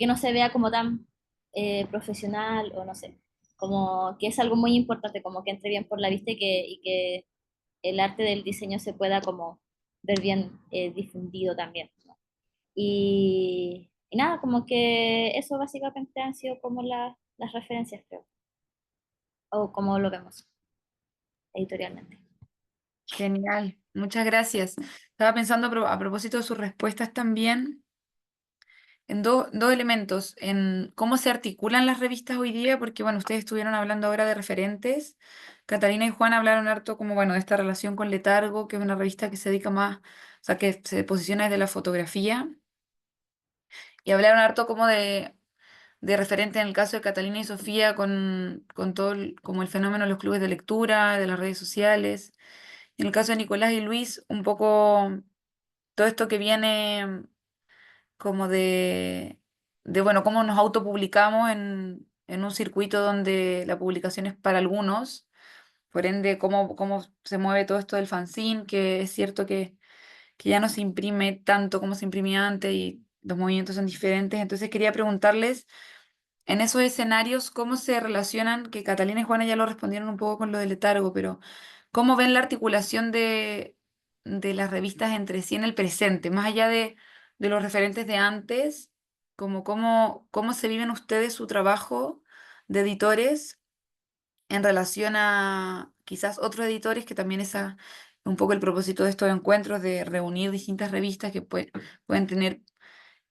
no se vea como tan profesional o no sé, como que es algo muy importante, como que entre bien por la vista y que el arte del diseño se pueda como ver bien difundido también, ¿no? Y nada, como que eso básicamente han sido como las referencias, creo, o como lo vemos editorialmente. Genial, muchas gracias. Estaba pensando a propósito de sus respuestas también en dos elementos, en cómo se articulan las revistas hoy día, porque bueno, ustedes estuvieron hablando ahora de referentes. Catalina y Juan hablaron harto como, bueno, de esta relación con Letargo, que es una revista que se dedica más, o sea, que se posiciona desde la fotografía, y hablaron harto como de referente en el caso de Catalina y Sofía con todo como el fenómeno de los clubes de lectura, de las redes sociales. En el caso de Nicolás y Luis, un poco todo esto que viene como bueno, cómo nos autopublicamos en un circuito donde la publicación es para algunos, por ende, cómo se mueve todo esto del fanzine, que es cierto que ya no se imprime tanto como se imprimía antes y los movimientos son diferentes. Entonces quería preguntarles, en esos escenarios, ¿cómo se relacionan? Que Catalina y Juana ya lo respondieron un poco con lo del letargo, pero ¿cómo ven la articulación de las revistas entre sí en el presente, más allá de los referentes de antes? Como cómo se viven ustedes su trabajo de editores en relación a quizás otros editores, que también es un poco el propósito de estos encuentros, de reunir distintas revistas que pueden tener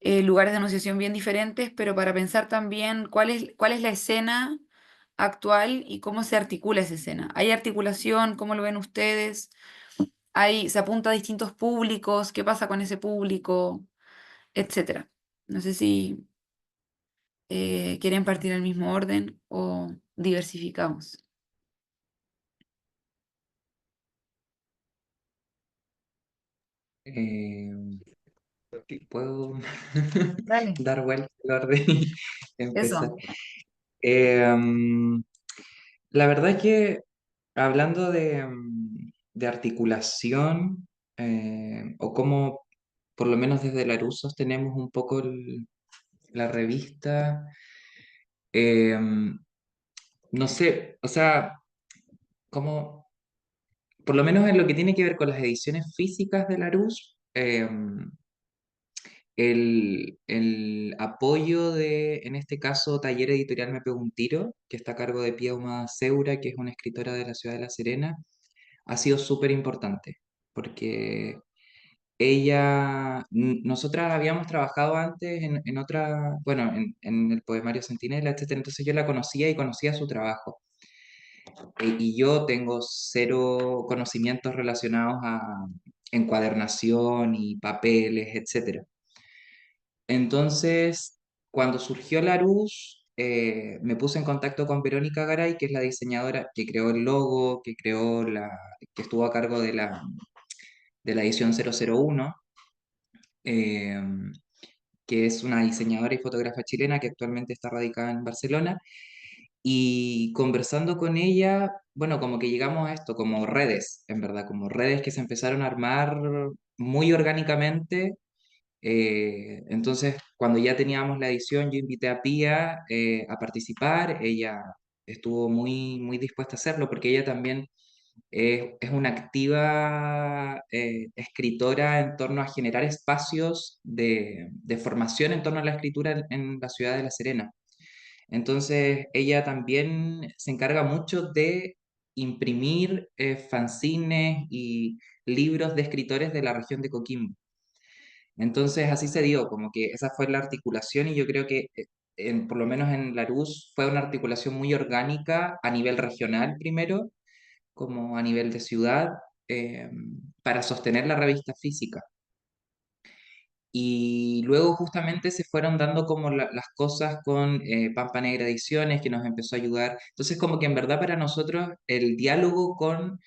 lugares de negociación bien diferentes, pero para pensar también cuál es la escena actual y cómo se articula esa escena. ¿Hay articulación? ¿Cómo lo ven ustedes? ¿Se apunta a distintos públicos? ¿Qué pasa con ese público? Etcétera. No sé si quieren partir en el mismo orden o diversificamos. Eh, ¿Puedo Dale. dar vuelta al orden y empezar? Eso. La verdad es que hablando de articulación, o cómo por lo menos desde la Larusos tenemos un poco la revista, eh, no sé, o sea, como por lo menos en lo que tiene que ver con las ediciones físicas de Larus, el apoyo de, en este caso, Taller Editorial Me Pego un Tiro, que está a cargo de Piauma Seura, que es una escritora de la ciudad de La Serena, ha sido súper importante, porque nosotras habíamos trabajado antes en otra, bueno, en el poemario Centinela, etcétera, entonces yo la conocía y conocía su trabajo. Y yo tengo cero conocimientos relacionados a encuadernación y papeles, etcétera. Entonces, cuando surgió Larousse, me puse en contacto con Verónica Garay, que es la diseñadora que creó el logo, que estuvo a cargo de la edición 001, eh, que es una diseñadora y fotógrafa chilena que actualmente está radicada en Barcelona. Y conversando con ella, bueno, como que llegamos a esto, como redes, en verdad, como redes que se empezaron a armar muy orgánicamente. Entonces, cuando ya teníamos la edición, yo invité a Pía a participar. Ella estuvo muy, muy dispuesta a hacerlo porque ella también es una activa escritora en torno a generar espacios de formación en torno a la escritura en la ciudad de La Serena. Entonces, ella también se encarga mucho de imprimir fanzines y libros de escritores de la región de Coquimbo. Entonces, así se dio, como que esa fue la articulación y yo creo que, por lo menos en Larús, fue una articulación muy orgánica a nivel regional primero, como a nivel de ciudad, eh, para sostener la revista física. Y luego justamente se fueron dando como las cosas con Pampa Negra Ediciones, que nos empezó a ayudar. Entonces, como que en verdad para nosotros el diálogo con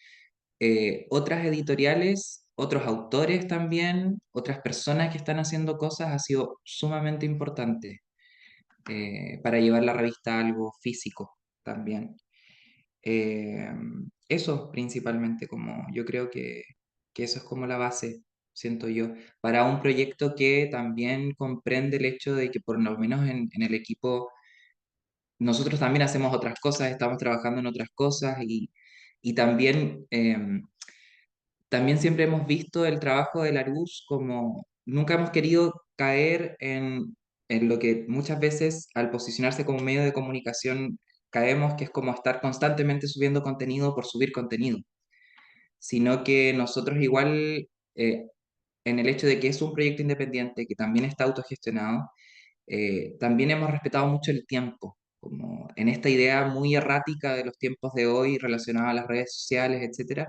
otras editoriales, otros autores también, otras personas que están haciendo cosas ha sido sumamente importante para llevar la revista a algo físico también. Eh, Eso principalmente, como yo creo que eso es como la base, siento yo, para un proyecto que también comprende el hecho de que por lo menos en el equipo nosotros también hacemos otras cosas, estamos trabajando en otras cosas y también, también siempre hemos visto el trabajo de Larus como nunca hemos querido caer en lo que muchas veces al posicionarse como medio de comunicación caemos, que es como estar constantemente subiendo contenido por subir contenido, sino que nosotros igual, en el hecho de que es un proyecto independiente, que también está autogestionado, también hemos respetado mucho el tiempo, como en esta idea muy errática de los tiempos de hoy relacionada a las redes sociales, etcétera.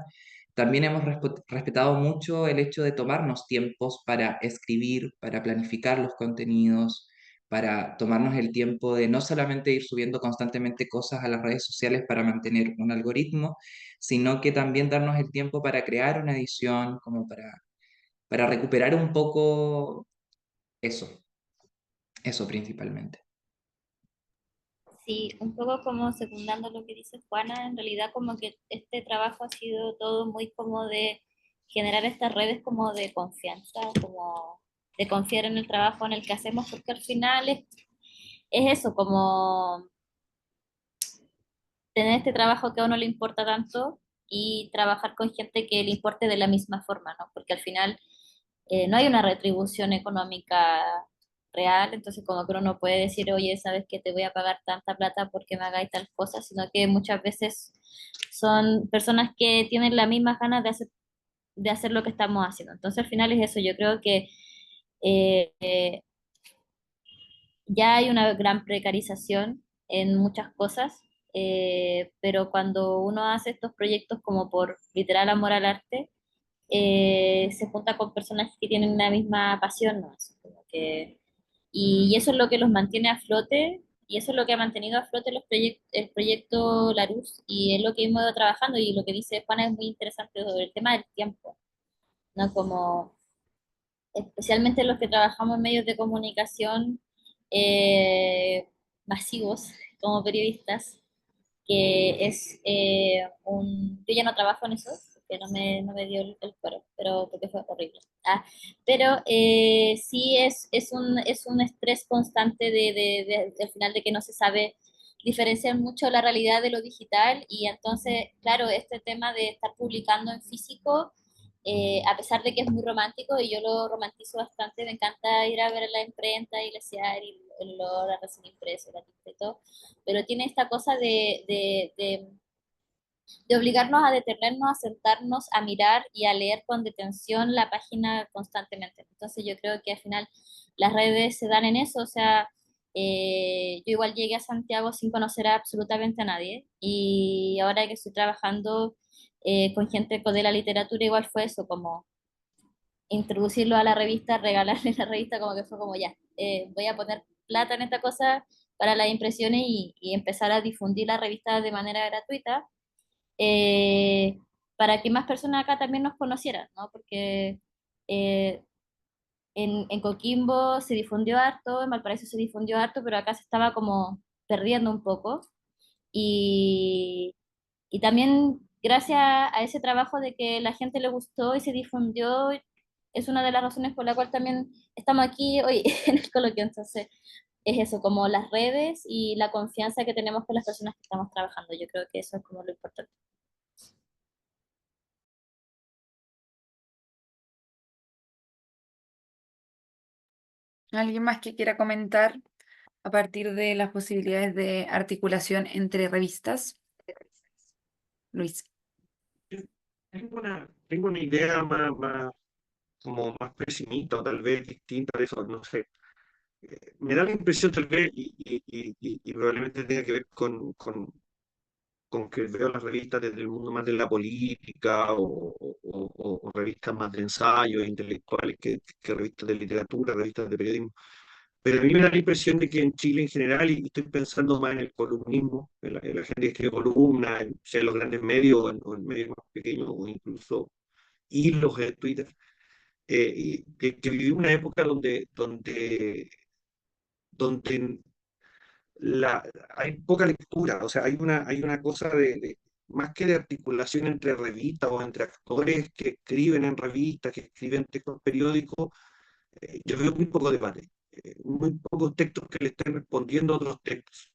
También hemos respetado mucho el hecho de tomarnos tiempos para escribir, para planificar los contenidos, para tomarnos el tiempo de no solamente ir subiendo constantemente cosas a las redes sociales para mantener un algoritmo, sino que también darnos el tiempo para crear una edición, como para recuperar un poco eso, eso principalmente. Sí, un poco como secundando lo que dice Juana, en realidad como que este trabajo ha sido todo muy como de generar estas redes como de confianza, como de confiar en el trabajo en el que hacemos, porque al final es eso, como tener este trabajo que a uno le importa tanto y trabajar con gente que le importe de la misma forma, ¿no? Porque al final no hay una retribución económica real, entonces como que uno no puede decir, oye, sabes que te voy a pagar tanta plata porque me hagáis tal cosa, sino que muchas veces son personas que tienen las mismas ganas de hacer lo que estamos haciendo. Entonces al final es eso, yo creo que eh, eh, ya hay una gran precarización en muchas cosas, pero cuando uno hace estos proyectos como por literal amor al arte, se junta con personas que tienen la misma pasión, ¿no? Así como que, y eso es lo que los mantiene a flote, y eso es lo que ha mantenido a flote el proyecto Larus, y es lo que hemos ido trabajando, y lo que dice Juana es muy interesante sobre el tema del tiempo, ¿no? Como especialmente los que trabajamos en medios de comunicación masivos como periodistas, que es yo ya no trabajo en eso, que no me dio el cuero, pero porque fue horrible. Pero sí es un estrés constante al final de que no se sabe diferenciar mucho la realidad de lo digital y entonces, claro, este tema de estar publicando en físico a pesar de que es muy romántico y yo lo romantizo bastante, me encanta ir a ver la imprenta y lesear y el olor a recién impreso, la tinta y todo, pero tiene esta cosa de obligarnos a detenernos, a sentarnos, a mirar y a leer con detención la página constantemente. Entonces yo creo que al final las redes se dan en eso, o sea, yo igual llegué a Santiago sin conocer a absolutamente a nadie y ahora que estoy trabajando con gente de la literatura igual fue eso, como introducirlo a la revista, regalarle la revista, como que fue como ya, voy a poner plata en esta cosa para las impresiones y empezar a difundir la revista de manera gratuita eh, para que más personas acá también nos conocieran, ¿no? Porque eh, en Coquimbo se difundió harto, en Valparaíso se difundió harto, pero acá se estaba como perdiendo un poco. Y, y también gracias a ese trabajo de que la gente le gustó y se difundió, es una de las razones por la cual también estamos aquí hoy en el coloquio. Entonces, es eso, como las redes y la confianza que tenemos con las personas que estamos trabajando. Yo creo que eso es como lo importante. ¿Alguien más que quiera comentar a partir de las posibilidades de articulación entre revistas? Luis. Tengo una idea como más pesimista o tal vez distinta de eso, no sé. Me da la impresión tal vez, y probablemente tenga que ver con que veo las revistas desde el mundo más de la política o revistas más de ensayos intelectuales que revistas de literatura, revistas de periodismo. Pero a mí me da la impresión de que en Chile en general, y estoy pensando más en el columnismo, en la gente que escribe columnas, sea en los grandes medios o en medios más pequeños o incluso hilos de Twitter, y que viví una época donde hay poca lectura, o sea, hay una cosa más que de articulación entre revistas o entre actores que escriben en revistas, que escriben textos periódicos, yo veo muy poco debate, muy pocos textos que le estén respondiendo a otros textos,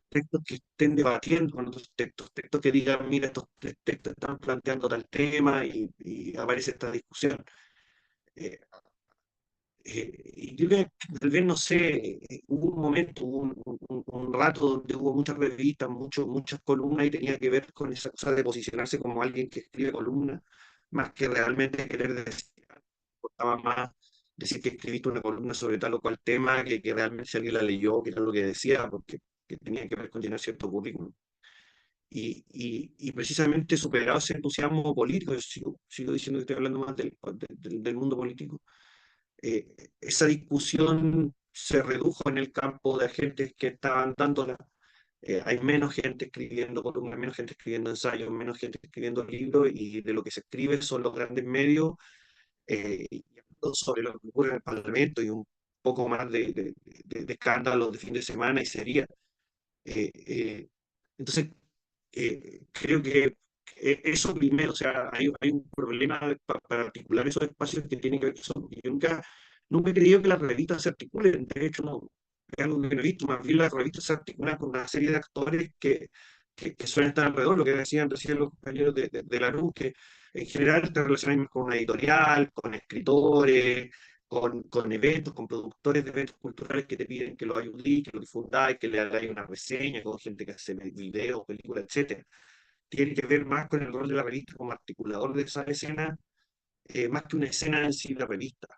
textos que estén debatiendo con otros textos, textos que digan, mira, estos tres textos están planteando tal tema y aparece esta discusión. Eh, y yo creo que tal vez, no sé, hubo un momento, un rato donde hubo muchas revistas, muchas columnas y tenía que ver con esa cosa de posicionarse como alguien que escribe columnas, más que realmente querer decir, importaba más decir que escribiste una columna sobre tal o cual tema, que realmente si alguien la leyó, que era lo que decía, porque que tenía que ver con llenar cierto currículum. Y precisamente superado ese entusiasmo político, yo sigo diciendo que estoy hablando más del mundo político, esa discusión se redujo en el campo de agentes que estaban dándola. Hay menos gente escribiendo columnas, menos gente escribiendo ensayos, menos gente escribiendo libros, y de lo que se escribe son los grandes medios, y sobre lo que ocurre en el Parlamento y un poco más de escándalos de fin de semana y sería. Eh, eh, entonces, creo que eso primero, o sea, hay un problema para articular esos espacios que tienen que ver con eso. Yo nunca he creído que las revistas se articulen, de hecho, no, es algo que no he visto, más bien las revistas se articulan con una serie de actores que suelen estar alrededor, lo que decían recién los compañeros de la luz, que en general te relacionan más con una editorial, con escritores, con eventos, con productores de eventos culturales que te piden que lo ayudéis, que lo difundáis, que le hagáis una reseña, con gente que hace videos, películas, etcétera. Tiene que ver más con el rol de la revista como articulador de esa escena, más que una escena en sí de la revista.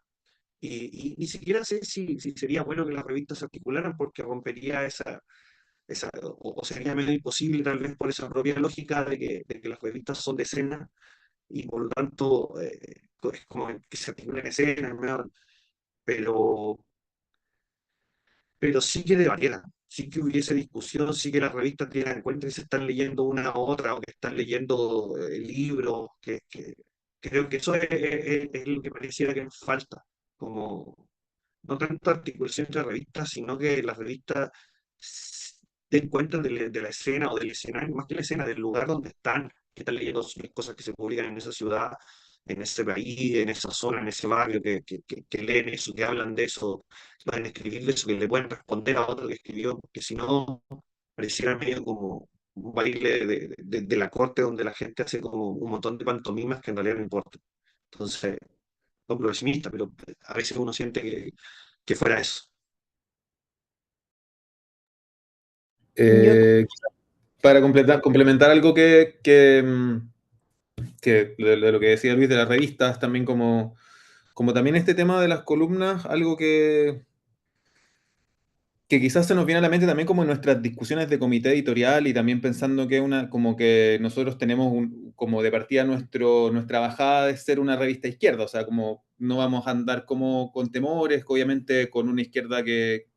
Y ni siquiera sé si sería bueno que las revistas se articularan porque rompería o sería medio imposible tal vez por esa propia lógica de que las revistas son de escena y por lo tanto es como que se articulan escenas, ¿no? pero, pero sí que debatieran, sí que hubiese discusión, sí que las revistas dieran cuenta que se están leyendo una a otra o que están leyendo libros, que creo que eso es lo que pareciera que nos falta, como no tanto articulación entre revistas, sino que las revistas den cuenta de la escena o del escenario, más que la escena, del lugar donde están, que están leyendo las cosas que se publican en esa ciudad, en ese país, en esa zona, en ese barrio, que leen eso, que hablan de eso, que pueden escribir de eso, que le pueden responder a otro que escribió, porque si no, pareciera medio como un baile de la corte donde la gente hace como un montón de pantomimas que en realidad no importan. Entonces, no pesimista, pero a veces uno siente que fuera eso. Yo, Para complementar algo que de lo que decía Luis de las revistas, también como también este tema de las columnas, algo que quizás se nos viene a la mente también como en nuestras discusiones de comité editorial y también pensando que como que nosotros tenemos como de partida nuestra bajada de ser una revista izquierda, o sea, como no vamos a andar como con temores, obviamente con una izquierda que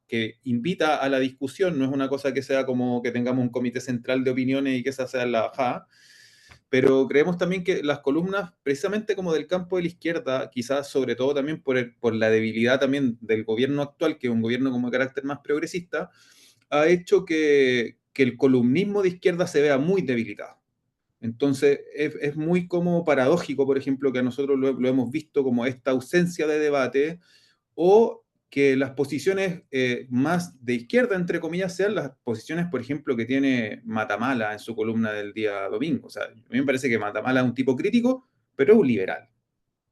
invita a la discusión, no es una cosa que sea como que tengamos un comité central de opiniones y que esa sea la bajada, pero creemos también que las columnas, precisamente como del campo de la izquierda, quizás sobre todo también por la debilidad también del gobierno actual, que es un gobierno como de carácter más progresista, ha hecho que el columnismo de izquierda se vea muy debilitado. Entonces, es muy como paradójico, por ejemplo, que a nosotros lo hemos visto como esta ausencia de debate o que las posiciones más de izquierda, entre comillas, sean las posiciones, por ejemplo, que tiene Matamala en su columna del día domingo. O sea, a mí me parece que Matamala es un tipo crítico, pero es un liberal.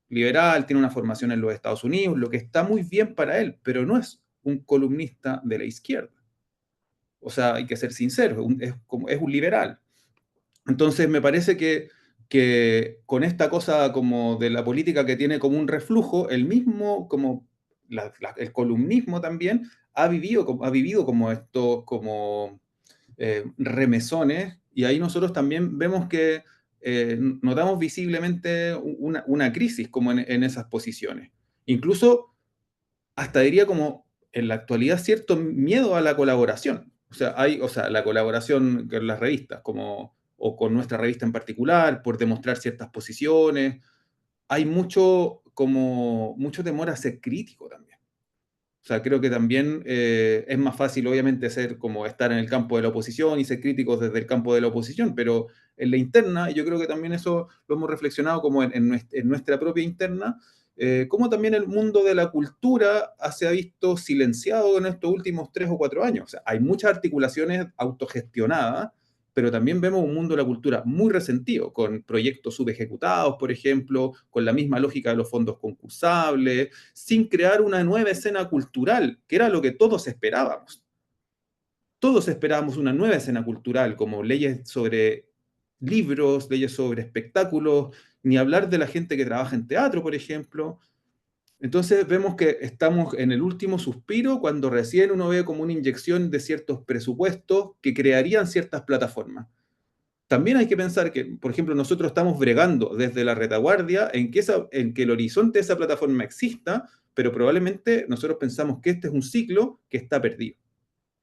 Liberal, tiene una formación en los Estados Unidos, lo que está muy bien para él, pero no es un columnista de la izquierda. O sea, hay que ser sincero, es un liberal. Entonces me parece que con esta cosa como de la política que tiene como un reflujo, el mismo, como el columnismo también, ha vivido como estos como remesones, y ahí nosotros también vemos que notamos visiblemente una crisis como en esas posiciones. Incluso hasta diría como en la actualidad cierto miedo a la colaboración. O sea, la colaboración con las revistas, o con nuestra revista en particular, por demostrar ciertas posiciones. Hay mucho temor a ser crítico también. O sea, creo que también es más fácil, obviamente, estar en el campo de la oposición y ser críticos desde el campo de la oposición, pero en la interna, y yo creo que también eso lo hemos reflexionado como en nuestra propia interna, cómo también el mundo de la cultura se ha visto silenciado en estos últimos 3 o 4 años. O sea, hay muchas articulaciones autogestionadas, pero también vemos un mundo de la cultura muy resentido, con proyectos subejecutados, por ejemplo, con la misma lógica de los fondos concursables, sin crear una nueva escena cultural, que era lo que todos esperábamos. Todos esperábamos una nueva escena cultural, como leyes sobre libros, leyes sobre espectáculos, ni hablar de la gente que trabaja en teatro, por ejemplo. Entonces vemos que estamos en el último suspiro cuando recién uno ve como una inyección de ciertos presupuestos que crearían ciertas plataformas. También hay que pensar que, por ejemplo, nosotros estamos bregando desde la retaguardia en que el horizonte de esa plataforma exista, pero probablemente nosotros pensamos que este es un ciclo que está perdido,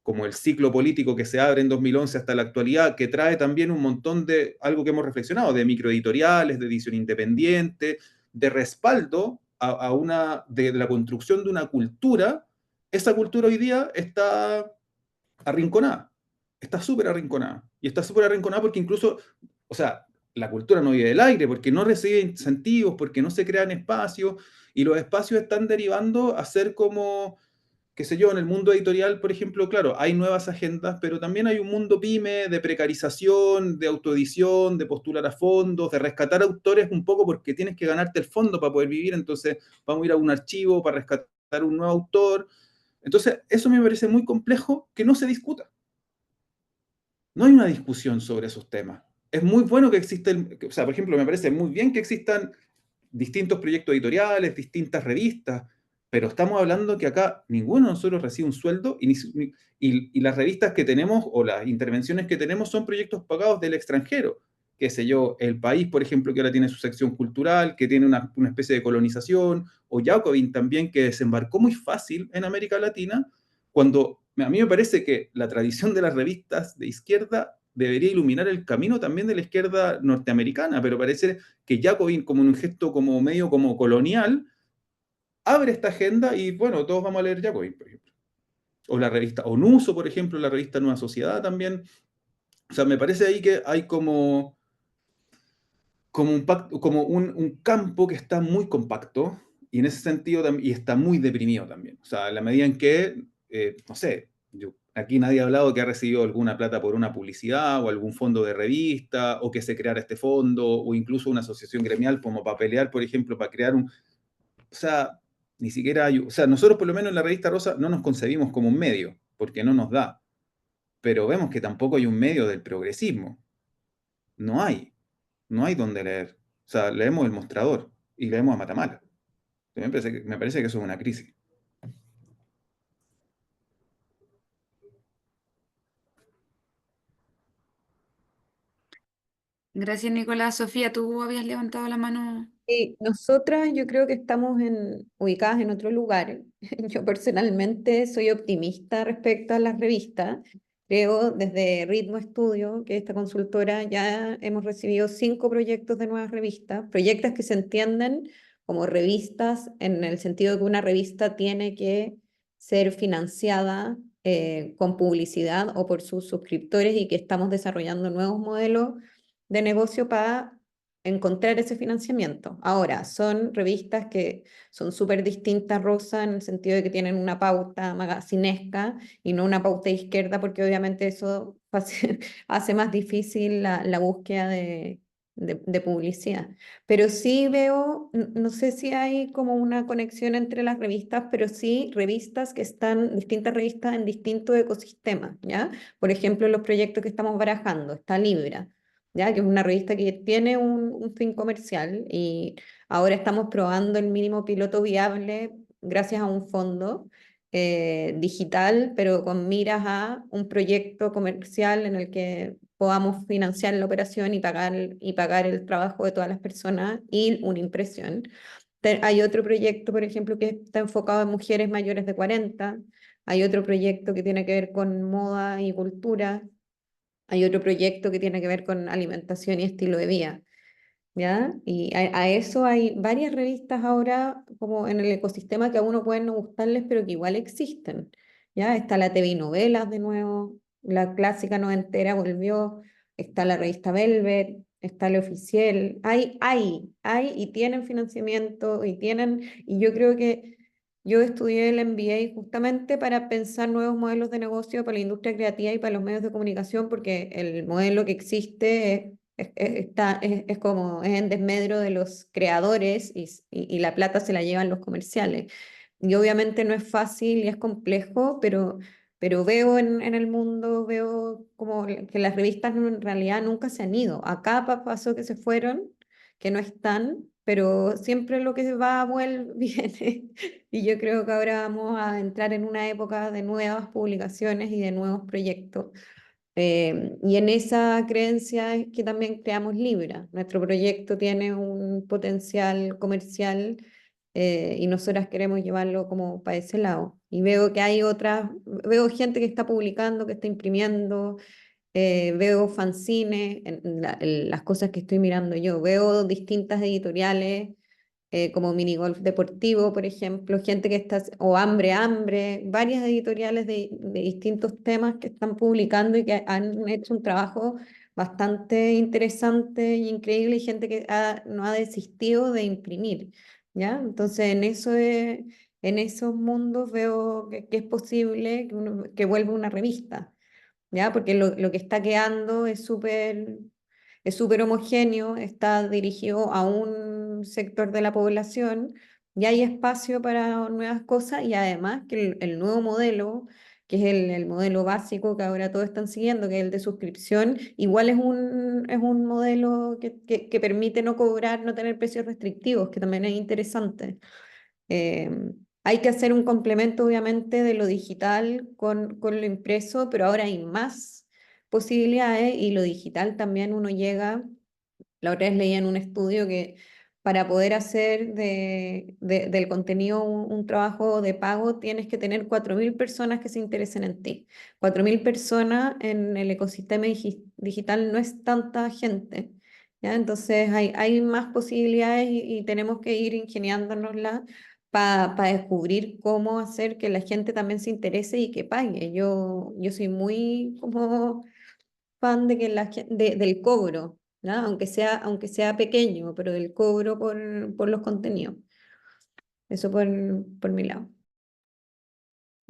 como el ciclo político que se abre en 2011 hasta la actualidad, que trae también un montón de algo que hemos reflexionado, de microeditoriales, de edición independiente, de respaldo de la construcción de una cultura. Esa cultura hoy día está arrinconada. Está súper arrinconada. Y está súper arrinconada porque incluso, o sea, la cultura no vive del aire, porque no recibe incentivos, porque no se crean espacios, y los espacios están derivando a ser como, qué sé yo, en el mundo editorial, por ejemplo, claro, hay nuevas agendas, pero también hay un mundo pyme de precarización, de autoedición, de postular a fondos, de rescatar autores un poco porque tienes que ganarte el fondo para poder vivir, entonces vamos a ir a un archivo para rescatar un nuevo autor. Entonces, eso me parece muy complejo que no se discuta. No hay una discusión sobre esos temas. Es muy bueno que existen, o sea, por ejemplo, me parece muy bien que existan distintos proyectos editoriales, distintas revistas, pero estamos hablando que acá ninguno de nosotros recibe un sueldo y las revistas que tenemos o las intervenciones que tenemos son proyectos pagados del extranjero. Qué sé yo, El País, por ejemplo, que ahora tiene su sección cultural, que tiene una especie de colonización, o Jacobin también, que desembarcó muy fácil en América Latina, cuando a mí me parece que la tradición de las revistas de izquierda debería iluminar el camino también de la izquierda norteamericana, pero parece que Jacobin, como en un gesto como medio como colonial, abre esta agenda y bueno, todos vamos a leer Jacobin, por ejemplo. O la revista Onuso, por ejemplo, la revista Nueva Sociedad también. O sea, me parece ahí que hay como un campo que está muy compacto y en ese sentido y está muy deprimido también. O sea, en la medida en que, no sé, Aquí nadie ha hablado que ha recibido alguna plata por una publicidad o algún fondo de revista o que se creara este fondo o incluso una asociación gremial como para pelear, por ejemplo, para crear un... O sea, ni siquiera hay... O sea, nosotros por lo menos en la revista Rosa no nos concebimos como un medio, porque no nos da. Pero vemos que tampoco hay un medio del progresismo. No hay. No hay donde leer. O sea, leemos El Mostrador y leemos a Matamala. Me parece que eso es una crisis. Gracias, Nicolás. Sofía, tú habías levantado la mano. Sí, nosotras yo creo que estamos ubicadas en otro lugar. Yo personalmente soy optimista respecto a las revistas. Creo desde Ritmo Estudio, que esta consultora, ya hemos recibido 5 proyectos de nuevas revistas, proyectos que se entienden como revistas en el sentido de que una revista tiene que ser financiada con publicidad o por sus suscriptores y que estamos desarrollando nuevos modelos de negocio para encontrar ese financiamiento. Ahora, son revistas que son súper distintas, Rosa, en el sentido de que tienen una pauta magacinesca y no una pauta de izquierda, porque obviamente eso hace más difícil la búsqueda de publicidad. Pero sí veo, no sé si hay como una conexión entre las revistas, pero sí revistas que están, distintas revistas en distintos ecosistemas, ¿ya? Por ejemplo, los proyectos que estamos barajando, está Libra, ¿ya? Que es una revista que tiene un fin comercial y ahora estamos probando el mínimo piloto viable gracias a un fondo digital, pero con miras a un proyecto comercial en el que podamos financiar la operación y pagar el trabajo de todas las personas y una impresión. Hay otro proyecto, por ejemplo, que está enfocado en mujeres mayores de 40. Hay otro proyecto que tiene que ver con moda y cultura. Hay otro proyecto que tiene que ver con alimentación y estilo de vida, ¿ya? Y a eso hay varias revistas ahora como en el ecosistema que a uno pueden no gustarles, pero que igual existen, ¿ya? Está la TV Novelas de nuevo, la clásica noventera volvió, está la revista Velvet, está el Oficial, hay y tienen financiamiento y yo creo que yo estudié el MBA justamente para pensar nuevos modelos de negocio para la industria creativa y para los medios de comunicación, porque el modelo que existe es como es en desmedro de los creadores y la plata se la llevan los comerciales. Y obviamente no es fácil y es complejo, pero veo en el mundo, veo como que las revistas en realidad nunca se han ido. Acá pasó que se fueron, que no están, pero siempre lo que va vuelve, viene. Y yo creo que ahora vamos a entrar en una época de nuevas publicaciones y de nuevos proyectos. Y en esa creencia es que también creamos Libra. Nuestro proyecto tiene un potencial comercial y nosotras queremos llevarlo como para ese lado. Y veo que hay otras, veo gente que está publicando, que está imprimiendo, veo fanzines, en las cosas que estoy mirando yo, veo distintas editoriales como Minigolf Deportivo, por ejemplo, gente que está, o Hambre, varias editoriales de distintos temas que están publicando y que han hecho un trabajo bastante interesante y increíble y gente que no ha desistido de imprimir, ¿ya? Entonces, en esos mundos veo que es posible que vuelva una revista, ¿ya? Porque lo que está quedando es súper homogéneo, está dirigido a un sector de la población y hay espacio para nuevas cosas y además que el nuevo modelo, que es el modelo básico que ahora todos están siguiendo, que es el de suscripción, igual es un modelo que permite no cobrar, no tener precios restrictivos, que también es interesante. Eh, Hay que hacer un complemento, obviamente, de lo digital con lo impreso, pero ahora hay más posibilidades y lo digital también uno llega. La otra vez leía en un estudio que para poder hacer del contenido un trabajo de pago tienes que tener 4.000 personas que se interesen en ti. 4.000 personas en el ecosistema digital no es tanta gente, ¿ya? Entonces hay más posibilidades y tenemos que ir ingeniándonoslas para descubrir cómo hacer que la gente también se interese y que pague. Yo soy muy como fan de que del cobro, ¿no? Aunque sea pequeño, pero del cobro por los contenidos. Eso por mi lado.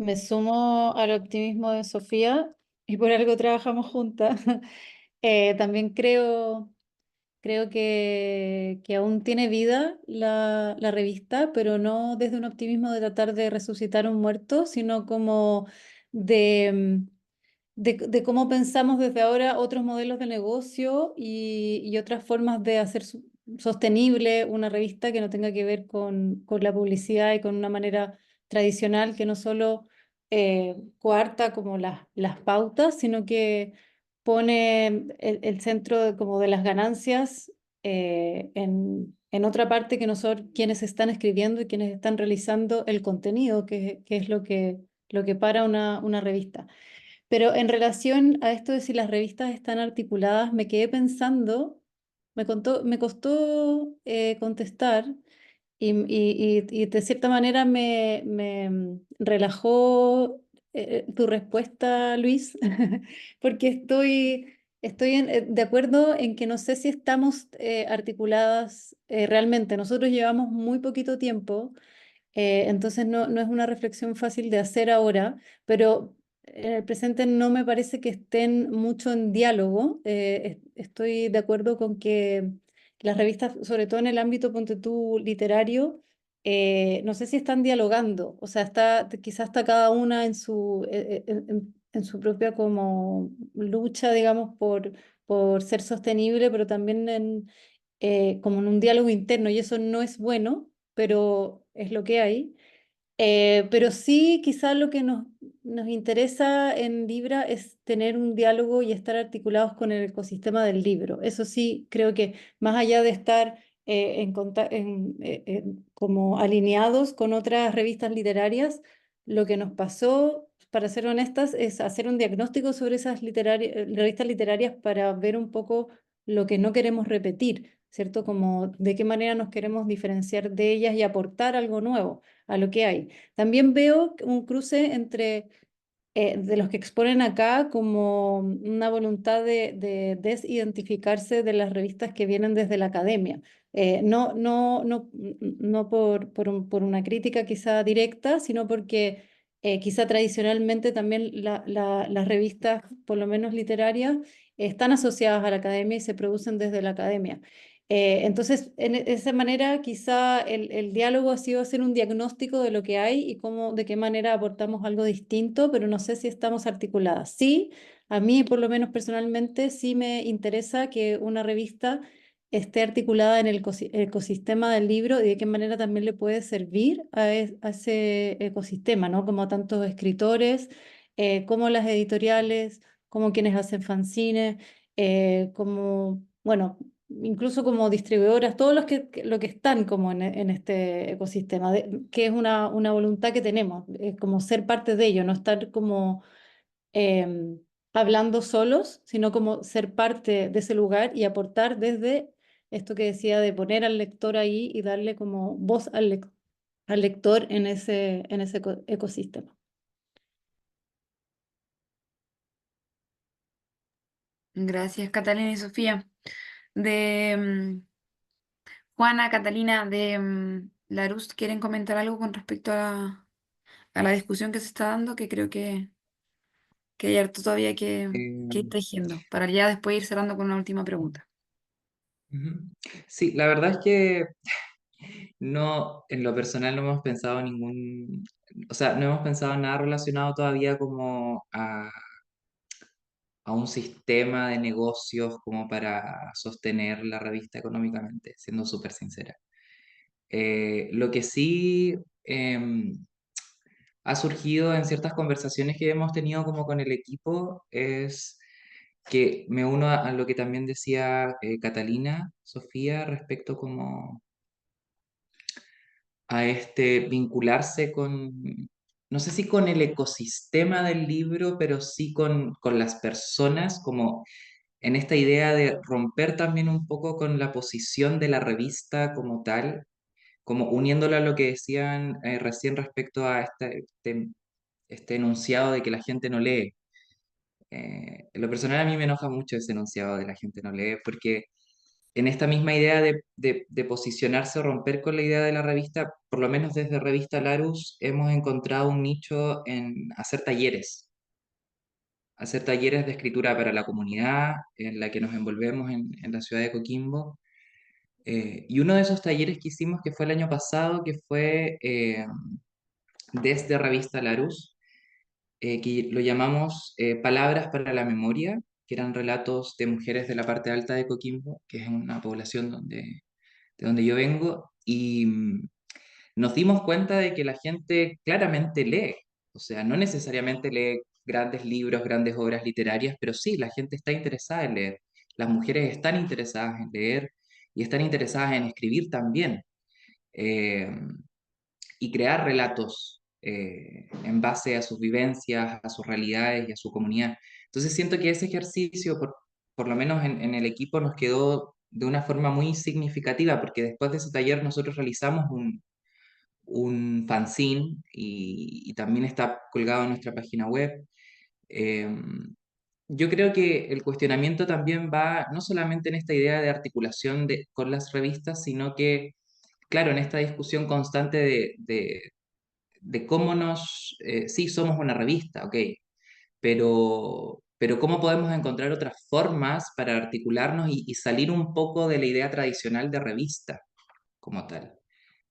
Me sumo al optimismo de Sofía y por algo trabajamos juntas. También creo que aún tiene vida la revista, pero no desde un optimismo de tratar de resucitar un muerto, sino como de, de cómo pensamos desde ahora otros modelos de negocio y otras formas de hacer sostenible una revista que no tenga que ver con la publicidad y con una manera tradicional que no solo coarta como las pautas, sino que pone el centro como de las ganancias en otra parte que no son quienes están escribiendo y quienes están realizando el contenido, que es lo que para una revista. Pero en relación a esto de si las revistas están articuladas, me quedé pensando, me costó contestar y de cierta manera me relajó tu respuesta, Luis, porque estoy de acuerdo en que no sé si estamos articuladas realmente. Nosotros llevamos muy poquito tiempo, entonces no es una reflexión fácil de hacer ahora, pero en el presente no me parece que estén mucho en diálogo. Estoy de acuerdo con que las revistas, sobre todo en el ámbito, ponte tú, literario, no sé si están dialogando, o sea, quizás está cada una en en su propia como lucha, digamos, por ser sostenible, pero también como en un diálogo interno, y eso no es bueno, pero es lo que hay. Pero sí, quizás lo que nos interesa en Libra es tener un diálogo y estar articulados con el ecosistema del libro. Eso sí, creo que más allá de estar como alineados con otras revistas literarias, lo que nos pasó, para ser honestas, es hacer un diagnóstico sobre esas revistas literarias para ver un poco lo que no queremos repetir, ¿cierto? Como de qué manera nos queremos diferenciar de ellas y aportar algo nuevo a lo que hay. También veo un cruce entre de los que exponen acá como una voluntad de desidentificarse de las revistas que vienen desde la academia. No por una crítica quizá directa, sino porque quizá tradicionalmente también las revistas, por lo menos literarias, están asociadas a la academia y se producen desde la academia. Entonces, de esa manera, quizá el diálogo ha sido hacer un diagnóstico de lo que hay y cómo, de qué manera aportamos algo distinto, pero no sé si estamos articuladas. Sí, a mí, por lo menos personalmente, sí me interesa que una revista esté articulada en el ecosistema del libro y de qué manera también le puede servir a ese ecosistema, ¿no? Como a tantos escritores, como las editoriales, como quienes hacen fanzines, como, bueno, incluso como distribuidoras, todos los lo que están como en este ecosistema, que es una voluntad que tenemos, como ser parte de ello, no estar como em, hablando solos, sino como ser parte de ese lugar y aportar desde esto que decía de poner al lector ahí y darle como voz al lector en ese ecosistema. Gracias, Catalina y Sofía. De Juana, Catalina, de Larus, ¿quieren comentar algo con respecto a la discusión que se está dando? Que creo que hay harto todavía que ir Eh, tejiendo, para ya después ir cerrando con una última pregunta. Ujú. Sí, la verdad es que no, en lo personal no hemos pensado ningún, o sea, no hemos pensado en nada relacionado todavía como a un sistema de negocios como para sostener la revista económicamente, siendo súper sincera. Lo que sí ha surgido en ciertas conversaciones que hemos tenido como con el equipo es que me uno a lo que también decía Catalina, Sofía, respecto como a este vincularse con, no sé si con el ecosistema del libro, pero sí con las personas, como en esta idea de romper también un poco con la posición de la revista como tal, como uniéndola a lo que decían recién respecto a este enunciado de que la gente no lee. En lo personal a mí me enoja mucho ese enunciado de la gente no lee, porque en esta misma idea de posicionarse o romper con la idea de la revista, por lo menos desde Revista Larus, hemos encontrado un nicho en hacer talleres de escritura para la comunidad en la que nos envolvemos en la ciudad de Coquimbo. Y uno de esos talleres que hicimos, que fue el año pasado, que fue desde Revista Larus, que lo llamamos Palabras para la Memoria, que eran relatos de mujeres de la parte alta de Coquimbo, que es una población de donde yo vengo, y nos dimos cuenta de que la gente claramente lee, o sea, no necesariamente lee grandes libros, grandes obras literarias, pero sí, la gente está interesada en leer, las mujeres están interesadas en leer y están interesadas en escribir también, eh, y crear relatos en base a sus vivencias, a sus realidades y a su comunidad. Entonces siento que ese ejercicio, por lo menos en el equipo, nos quedó de una forma muy significativa, porque después de ese taller nosotros realizamos un fanzine y también está colgado en nuestra página web. Eh, yo creo que el cuestionamiento también va no solamente en esta idea de articulación con las revistas, sino que, claro, en esta discusión constante de cómo sí, somos una revista, ok, pero cómo podemos encontrar otras formas para articularnos y salir un poco de la idea tradicional de revista como tal.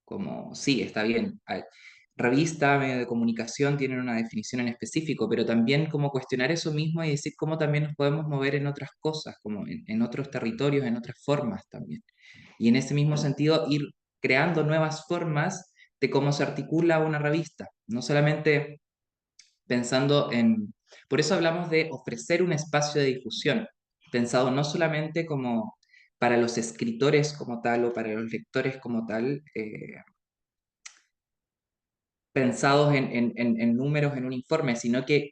Como, sí, está bien, revista, medio de comunicación tienen una definición en específico, pero también como cuestionar eso mismo y decir cómo también nos podemos mover en otras cosas, como en otros territorios, en otras formas también. Y en ese mismo sentido, ir creando nuevas formas de cómo se articula una revista, no solamente pensando en... Por eso hablamos de ofrecer un espacio de difusión, pensado no solamente como para los escritores como tal o para los lectores como tal, pensados en números en un informe, sino que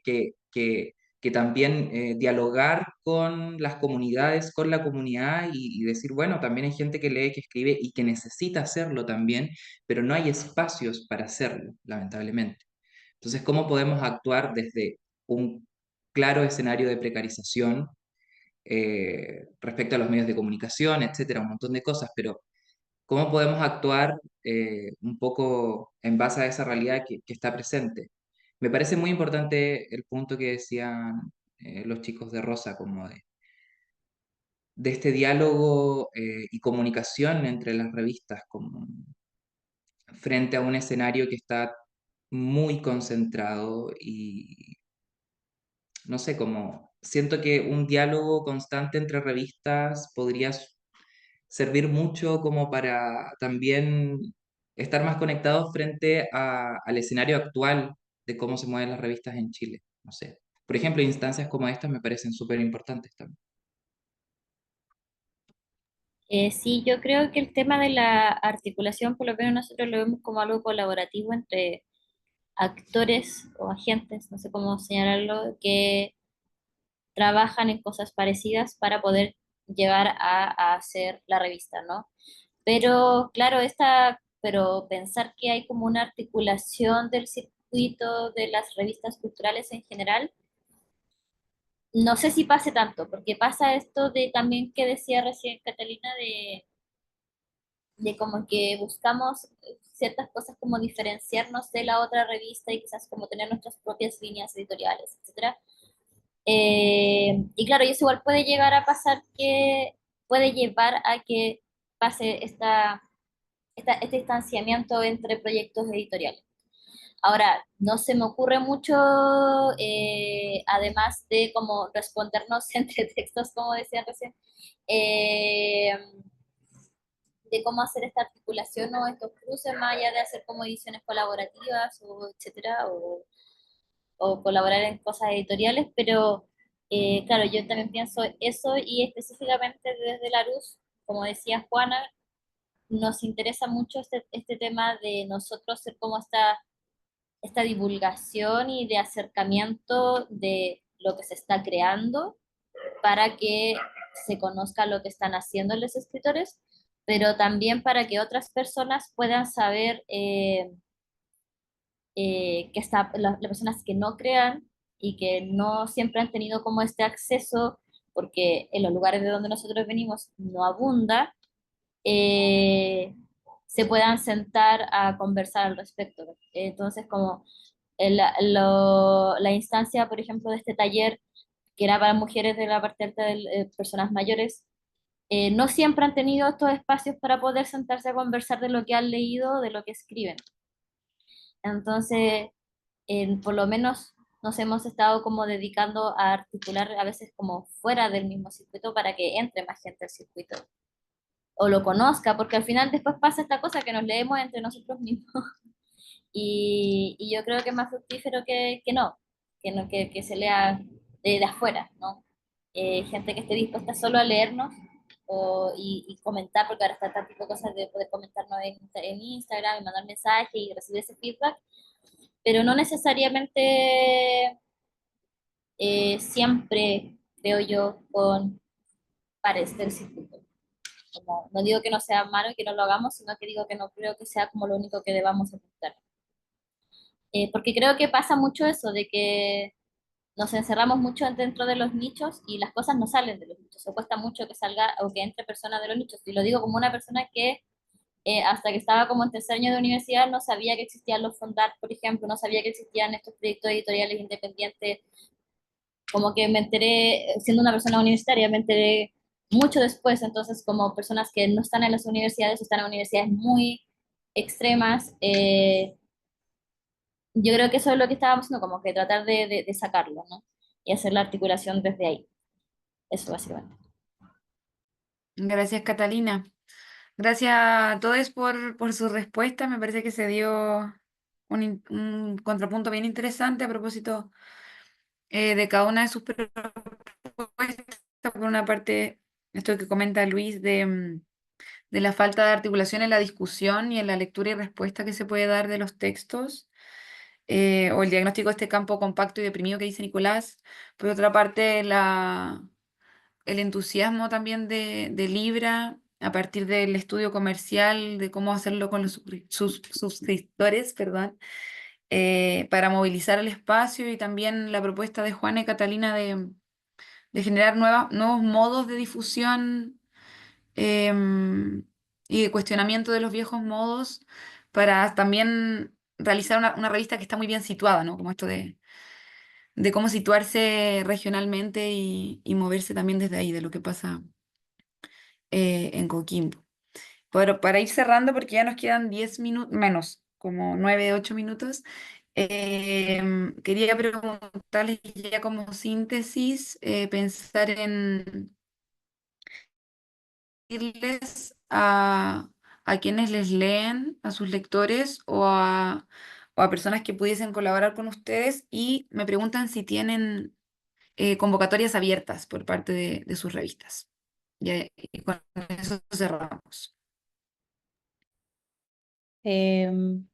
también dialogar con las comunidades, con la comunidad y decir, bueno, también hay gente que lee, que escribe y que necesita hacerlo también, pero no hay espacios para hacerlo, lamentablemente. Entonces, ¿cómo podemos actuar desde un claro escenario de precarización respecto a los medios de comunicación, etcétera, un montón de cosas, pero cómo podemos actuar un poco en base a esa realidad que está presente? Me parece muy importante el punto que decían los chicos de Rosa, como de este diálogo y comunicación entre las revistas, como frente a un escenario que está muy concentrado y no sé, como siento que un diálogo constante entre revistas podría servir mucho como para también estar más conectados frente al escenario actual de cómo se mueven las revistas en Chile. No sé. Por ejemplo, instancias como estas me parecen súper importantes también. Sí, yo creo que el tema de la articulación, por lo menos nosotros lo vemos como algo colaborativo entre actores o agentes, no sé cómo señalarlo, que trabajan en cosas parecidas para poder llevar a hacer la revista, ¿no? Pero claro, pero pensar que hay como una articulación del circuito de las revistas culturales en general, no sé si pase tanto, porque pasa esto de también que decía recién Catalina de como que buscamos ciertas cosas como diferenciarnos de la otra revista y quizás como tener nuestras propias líneas editoriales, etcétera. Y claro, y eso igual puede llegar a pasar que puede llevar a que pase este distanciamiento entre proyectos editoriales. Ahora, no se me ocurre mucho, además de como respondernos entre textos, como decía recién, eh, de cómo hacer esta articulación o estos cruces, más allá de hacer como ediciones colaborativas o etcétera, o colaborar en cosas editoriales, pero claro, yo también pienso eso y específicamente desde la luz, como decía Juana, nos interesa mucho este tema de nosotros ser como esta divulgación y de acercamiento de lo que se está creando para que se conozca lo que están haciendo los escritores, pero también para que otras personas puedan saber las personas que no crean y que no siempre han tenido como este acceso porque en los lugares de donde nosotros venimos no abunda, eh, se puedan sentar a conversar al respecto. Entonces, como la instancia, por ejemplo, de este taller, que era para mujeres de la parte alta de personas mayores, no siempre han tenido estos espacios para poder sentarse a conversar de lo que han leído, de lo que escriben. Entonces, por lo menos nos hemos estado como dedicando a articular a veces como fuera del mismo circuito para que entre más gente al circuito o lo conozca, porque al final después pasa esta cosa que nos leemos entre nosotros mismos y yo creo que es más fructífero que se lea de afuera, ¿no? Gente que esté dispuesta solo a leernos y comentar, porque ahora está este tipo de cosas de poder comentarnos en Instagram y mandar mensajes y recibir ese feedback, pero no necesariamente siempre, creo yo, con pares del circuito. Como, no digo que no sea malo y que no lo hagamos, sino que digo que no creo que sea como lo único que debamos apuntar. Porque creo que pasa mucho eso, de que nos encerramos mucho dentro de los nichos y las cosas no salen de los nichos. O cuesta mucho que salga o que entre personas de los nichos. Y lo digo como una persona que hasta que estaba como en tercer año de universidad no sabía que existían los Fondar, por ejemplo, no sabía que existían estos proyectos editoriales independientes. Como que me enteré, siendo una persona universitaria, me enteré mucho después. Entonces, como personas que no están en las universidades o están en universidades muy extremas, yo creo que eso es lo que estábamos haciendo, como que tratar de sacarlo, ¿no? Y hacer la articulación desde ahí. Eso básicamente. Gracias, Catalina. Gracias a todos por su respuesta. Me parece que se dio un contrapunto bien interesante a propósito de cada una de sus propuestas. Por una parte, esto que comenta Luis de la falta de articulación en la discusión y en la lectura y respuesta que se puede dar de los textos, o el diagnóstico de este campo compacto y deprimido que dice Nicolás. Por otra parte, el entusiasmo también de Libra a partir del estudio comercial, de cómo hacerlo con los sus suscriptores, perdón, para movilizar el espacio, y también la propuesta de Juana y Catalina de generar nuevos modos de difusión, y de cuestionamiento de los viejos modos, para también realizar una revista que está muy bien situada, ¿no? Como esto de cómo situarse regionalmente y moverse también desde ahí, de lo que pasa en Coquimbo. Pero para ir cerrando, porque ya nos quedan 10 minutos, menos, como 9 8 minutos, quería preguntarles ya como síntesis, pensar en irles a quienes les leen, a sus lectores o a personas que pudiesen colaborar con ustedes, y me preguntan si tienen convocatorias abiertas por parte de sus revistas. Y con eso cerramos.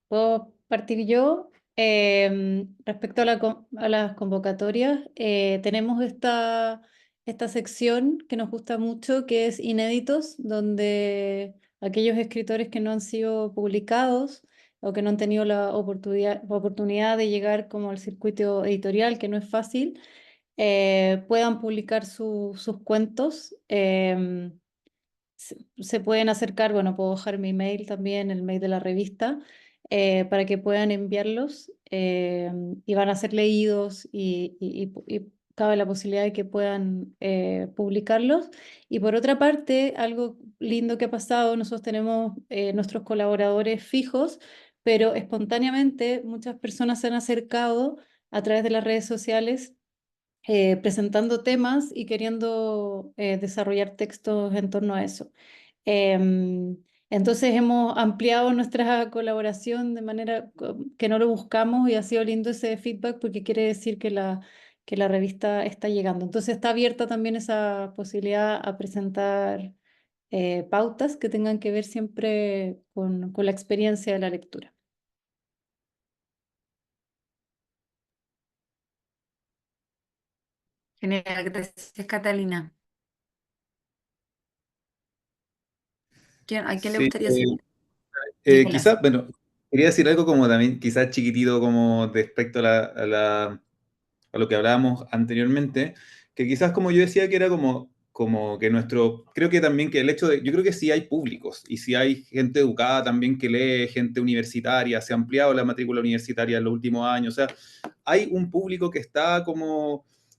¿Puedo partir yo? Respecto a, a las convocatorias, tenemos esta sección que nos gusta mucho, que es Inéditos, donde aquellos escritores que no han sido publicados o que no han tenido la oportunidad de llegar como al circuito editorial, que no es fácil, puedan publicar sus cuentos. Se pueden acercar, bueno, puedo dejar mi mail también, el mail de la revista, para que puedan enviarlos, y van a ser leídos y cabe la posibilidad de que puedan publicarlos. Y por otra parte, algo lindo que ha pasado, nosotros tenemos nuestros colaboradores fijos, pero espontáneamente muchas personas se han acercado a través de las redes sociales, presentando temas y queriendo desarrollar textos en torno a eso. Em, entonces hemos ampliado nuestra colaboración de manera que no lo buscamos, y ha sido lindo ese feedback porque quiere decir que la revista está llegando. Entonces está abierta también esa posibilidad a presentar pautas que tengan que ver siempre con la experiencia de la lectura. Genial, gracias, Catalina. ¿A quién le Sí, gustaría seguir? Nicolás. quizás, bueno, quería decir algo como también, quizás chiquitito, como respecto a lo que hablábamos anteriormente, que quizás como yo decía que era como que creo que también que el hecho de, yo creo que sí hay públicos y sí hay gente educada también que lee, gente universitaria, se ha ampliado la matrícula universitaria en los últimos años, o sea, hay un público que está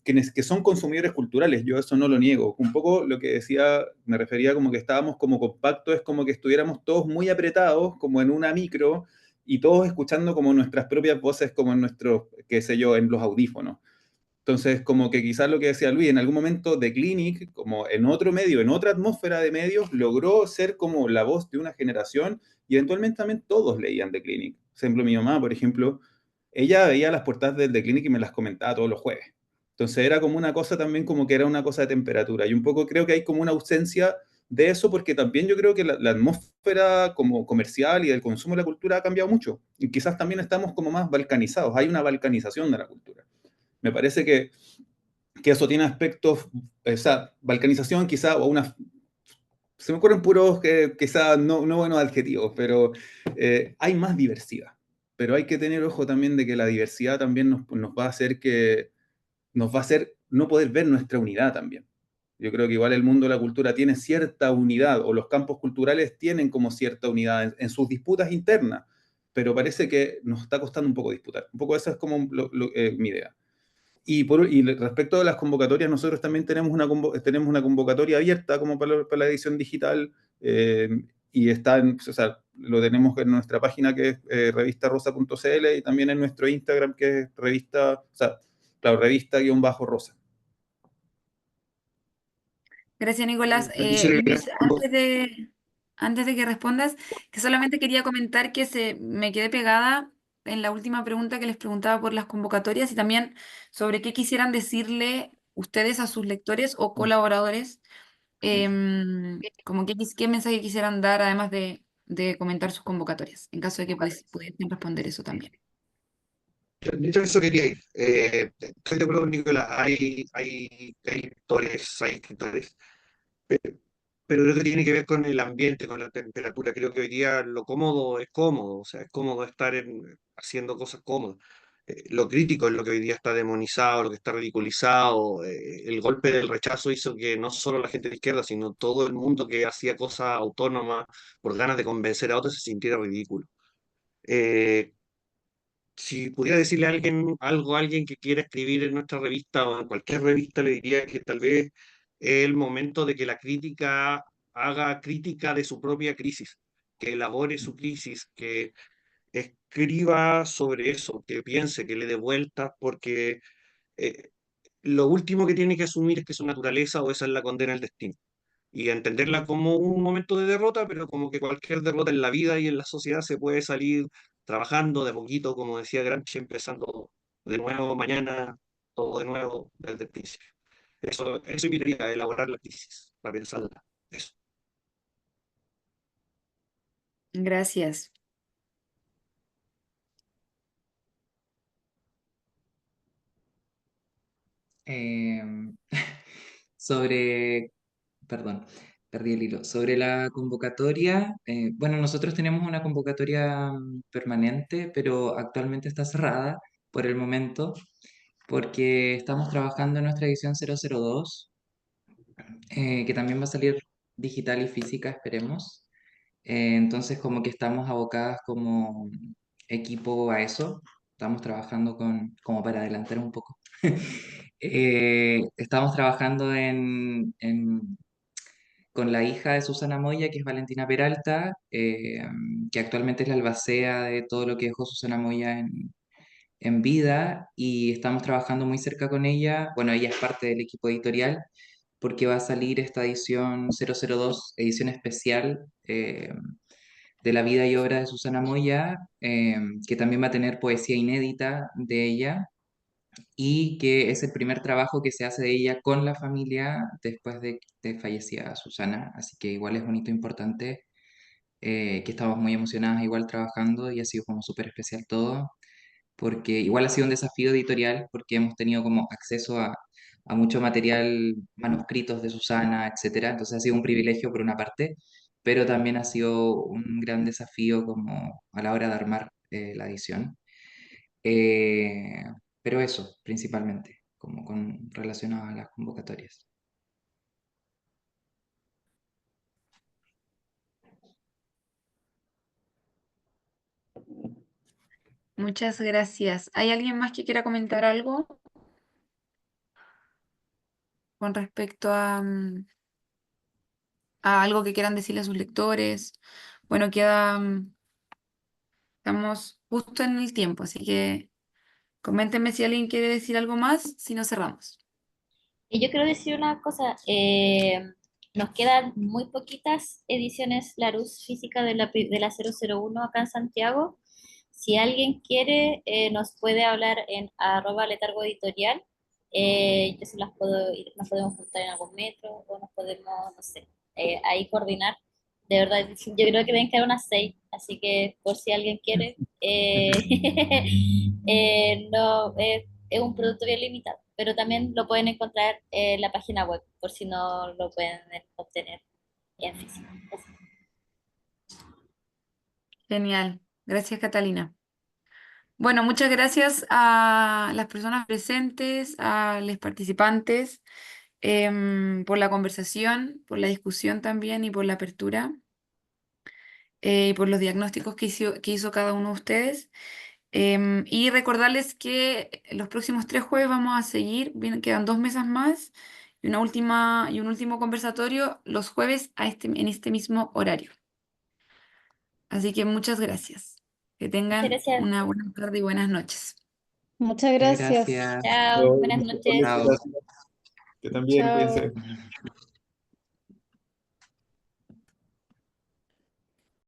que son consumidores culturales, yo eso no lo niego. Un poco lo que decía, me refería como que estábamos como compactos, es como que estuviéramos todos muy apretados, como en una micro, y todos escuchando como nuestras propias voces, como en nuestros, qué sé yo, en los audífonos. Entonces, como que quizás lo que decía Luis, en algún momento The Clinic, como en otro medio, en otra atmósfera de medios, logró ser como la voz de una generación y eventualmente también todos leían The Clinic. Por ejemplo, mi mamá, por ejemplo, ella veía las portadas de The Clinic y me las comentaba todos los jueves. Entonces era como una cosa también como que era una cosa de temperatura. Y un poco creo que hay como una ausencia de eso porque también yo creo que la atmósfera como comercial y del consumo de la cultura ha cambiado mucho. Y quizás también estamos como más balcanizados. Hay una balcanización de la cultura. Me parece que eso tiene aspectos, o sea, balcanización quizá, o una, se me ocurren puros que quizá no buenos adjetivos, pero hay más diversidad. Pero hay que tener ojo también de que la diversidad también nos va a hacer nos va a hacer no poder ver nuestra unidad también. Yo creo que igual el mundo de la cultura tiene cierta unidad, o los campos culturales tienen como cierta unidad en sus disputas internas, pero parece que nos está costando un poco disputar. Un poco esa es como mi idea. Y respecto a las convocatorias, nosotros también tenemos una convocatoria abierta como para la edición digital y o sea, lo tenemos en nuestra página que es revistarosa.cl y también en nuestro Instagram que es o sea, claro, revista-rosa. Gracias, Nicolás. Quisiera agregar Luis, antes de que respondas, que solamente quería comentar que me quedé pegada en la última pregunta que les preguntaba por las convocatorias y también sobre qué quisieran decirle ustedes a sus lectores o colaboradores, como qué mensaje quisieran dar además de comentar sus convocatorias, en caso de que pudiesen responder eso también. De hecho, eso quería ir. Estoy de acuerdo con Nicolás, hay lectores, hay escritores, pero creo que tiene que ver con el ambiente, con la temperatura. Creo que hoy día lo cómodo es cómodo, o sea, es cómodo estar haciendo cosas cómodas. Lo crítico es lo que hoy día está demonizado, lo que está ridiculizado. El golpe del rechazo hizo que no solo la gente de izquierda, sino todo el mundo que hacía cosas autónomas por ganas de convencer a otros se sintiera ridículo. Eh, si pudiera decirle a alguien algo a alguien que quiera escribir en nuestra revista o en cualquier revista, le diría que tal vez es el momento de que la crítica haga crítica de su propia crisis, que elabore su crisis, que escriba sobre eso, que piense, que le dé vueltas, porque eh, lo último que tiene que asumir es que su naturaleza o esa es la condena del destino y entenderla como un momento de derrota, pero como que cualquier derrota en la vida y en la sociedad se puede salir trabajando de a poquito, como decía Gramsci, empezando de nuevo mañana, todo de nuevo desde el principio. Eso invitaría a elaborar la crisis, para pensarla. Eso. Gracias. Em, sobre, perdón, perdí el hilo. Sobre la convocatoria, bueno, nosotros tenemos una convocatoria permanente, pero actualmente está cerrada por el momento, porque estamos trabajando en nuestra edición 002, que también va a salir digital y física, esperemos. Entonces, como que estamos abocadas como equipo a eso. Estamos trabajando como para adelantar un poco. Estamos trabajando con la hija de Susana Moya, que es Valentina Peralta, que actualmente es la albacea de todo lo que dejó Susana Moya en vida, y estamos trabajando muy cerca con ella. Bueno, ella es parte del equipo editorial, porque va a salir esta edición 002, edición especial, de la vida y obra de Susana Moya, que también va a tener poesía inédita de ella y que es el primer trabajo que se hace de ella con la familia después de fallecida Susana, así que igual es un hito importante, que estamos muy emocionadas igual trabajando y ha sido como súper especial todo, porque igual ha sido un desafío editorial porque hemos tenido como acceso a mucho material, manuscritos de Susana, etcétera, entonces ha sido un privilegio por una parte, pero también ha sido un gran desafío como a la hora de armar la edición. Eh, pero eso, principalmente. como relacionado a las convocatorias. Muchas gracias. ¿Hay alguien más que quiera comentar algo con respecto a algo que quieran decirle a sus lectores? Bueno, estamos justo en el tiempo, así que coméntenme si alguien quiere decir algo más, si no cerramos. Y yo quiero decir una cosa, nos quedan muy poquitas ediciones Larousse física de la 001 acá en Santiago. Si alguien quiere, nos puede hablar en @letargoeditorial. Yo se las puedo ir, nos podemos juntar en algún metro o nos podemos, no sé, ahí coordinar. De verdad, yo creo que deben quedar unas 6, así que por si alguien quiere, no, es un producto bien limitado, pero también lo pueden encontrar en la página web, por si no lo pueden obtener en físico. Genial. Gracias, Catalina. Bueno, muchas gracias a las personas presentes, a los participantes, por la conversación, por la discusión también y por la apertura, y por los diagnósticos que hizo cada uno de ustedes. Y recordarles que los próximos 3 jueves vamos a seguir, quedan 2 mesas más y un último conversatorio los jueves en este mismo horario. Así que muchas gracias. Que Muchas tengan gracias. una buena tarde y buenas noches. Muchas Muchas gracias. gracias. Chao, buenas noches. Chao. Gracias. Que también, Chao. cuídense.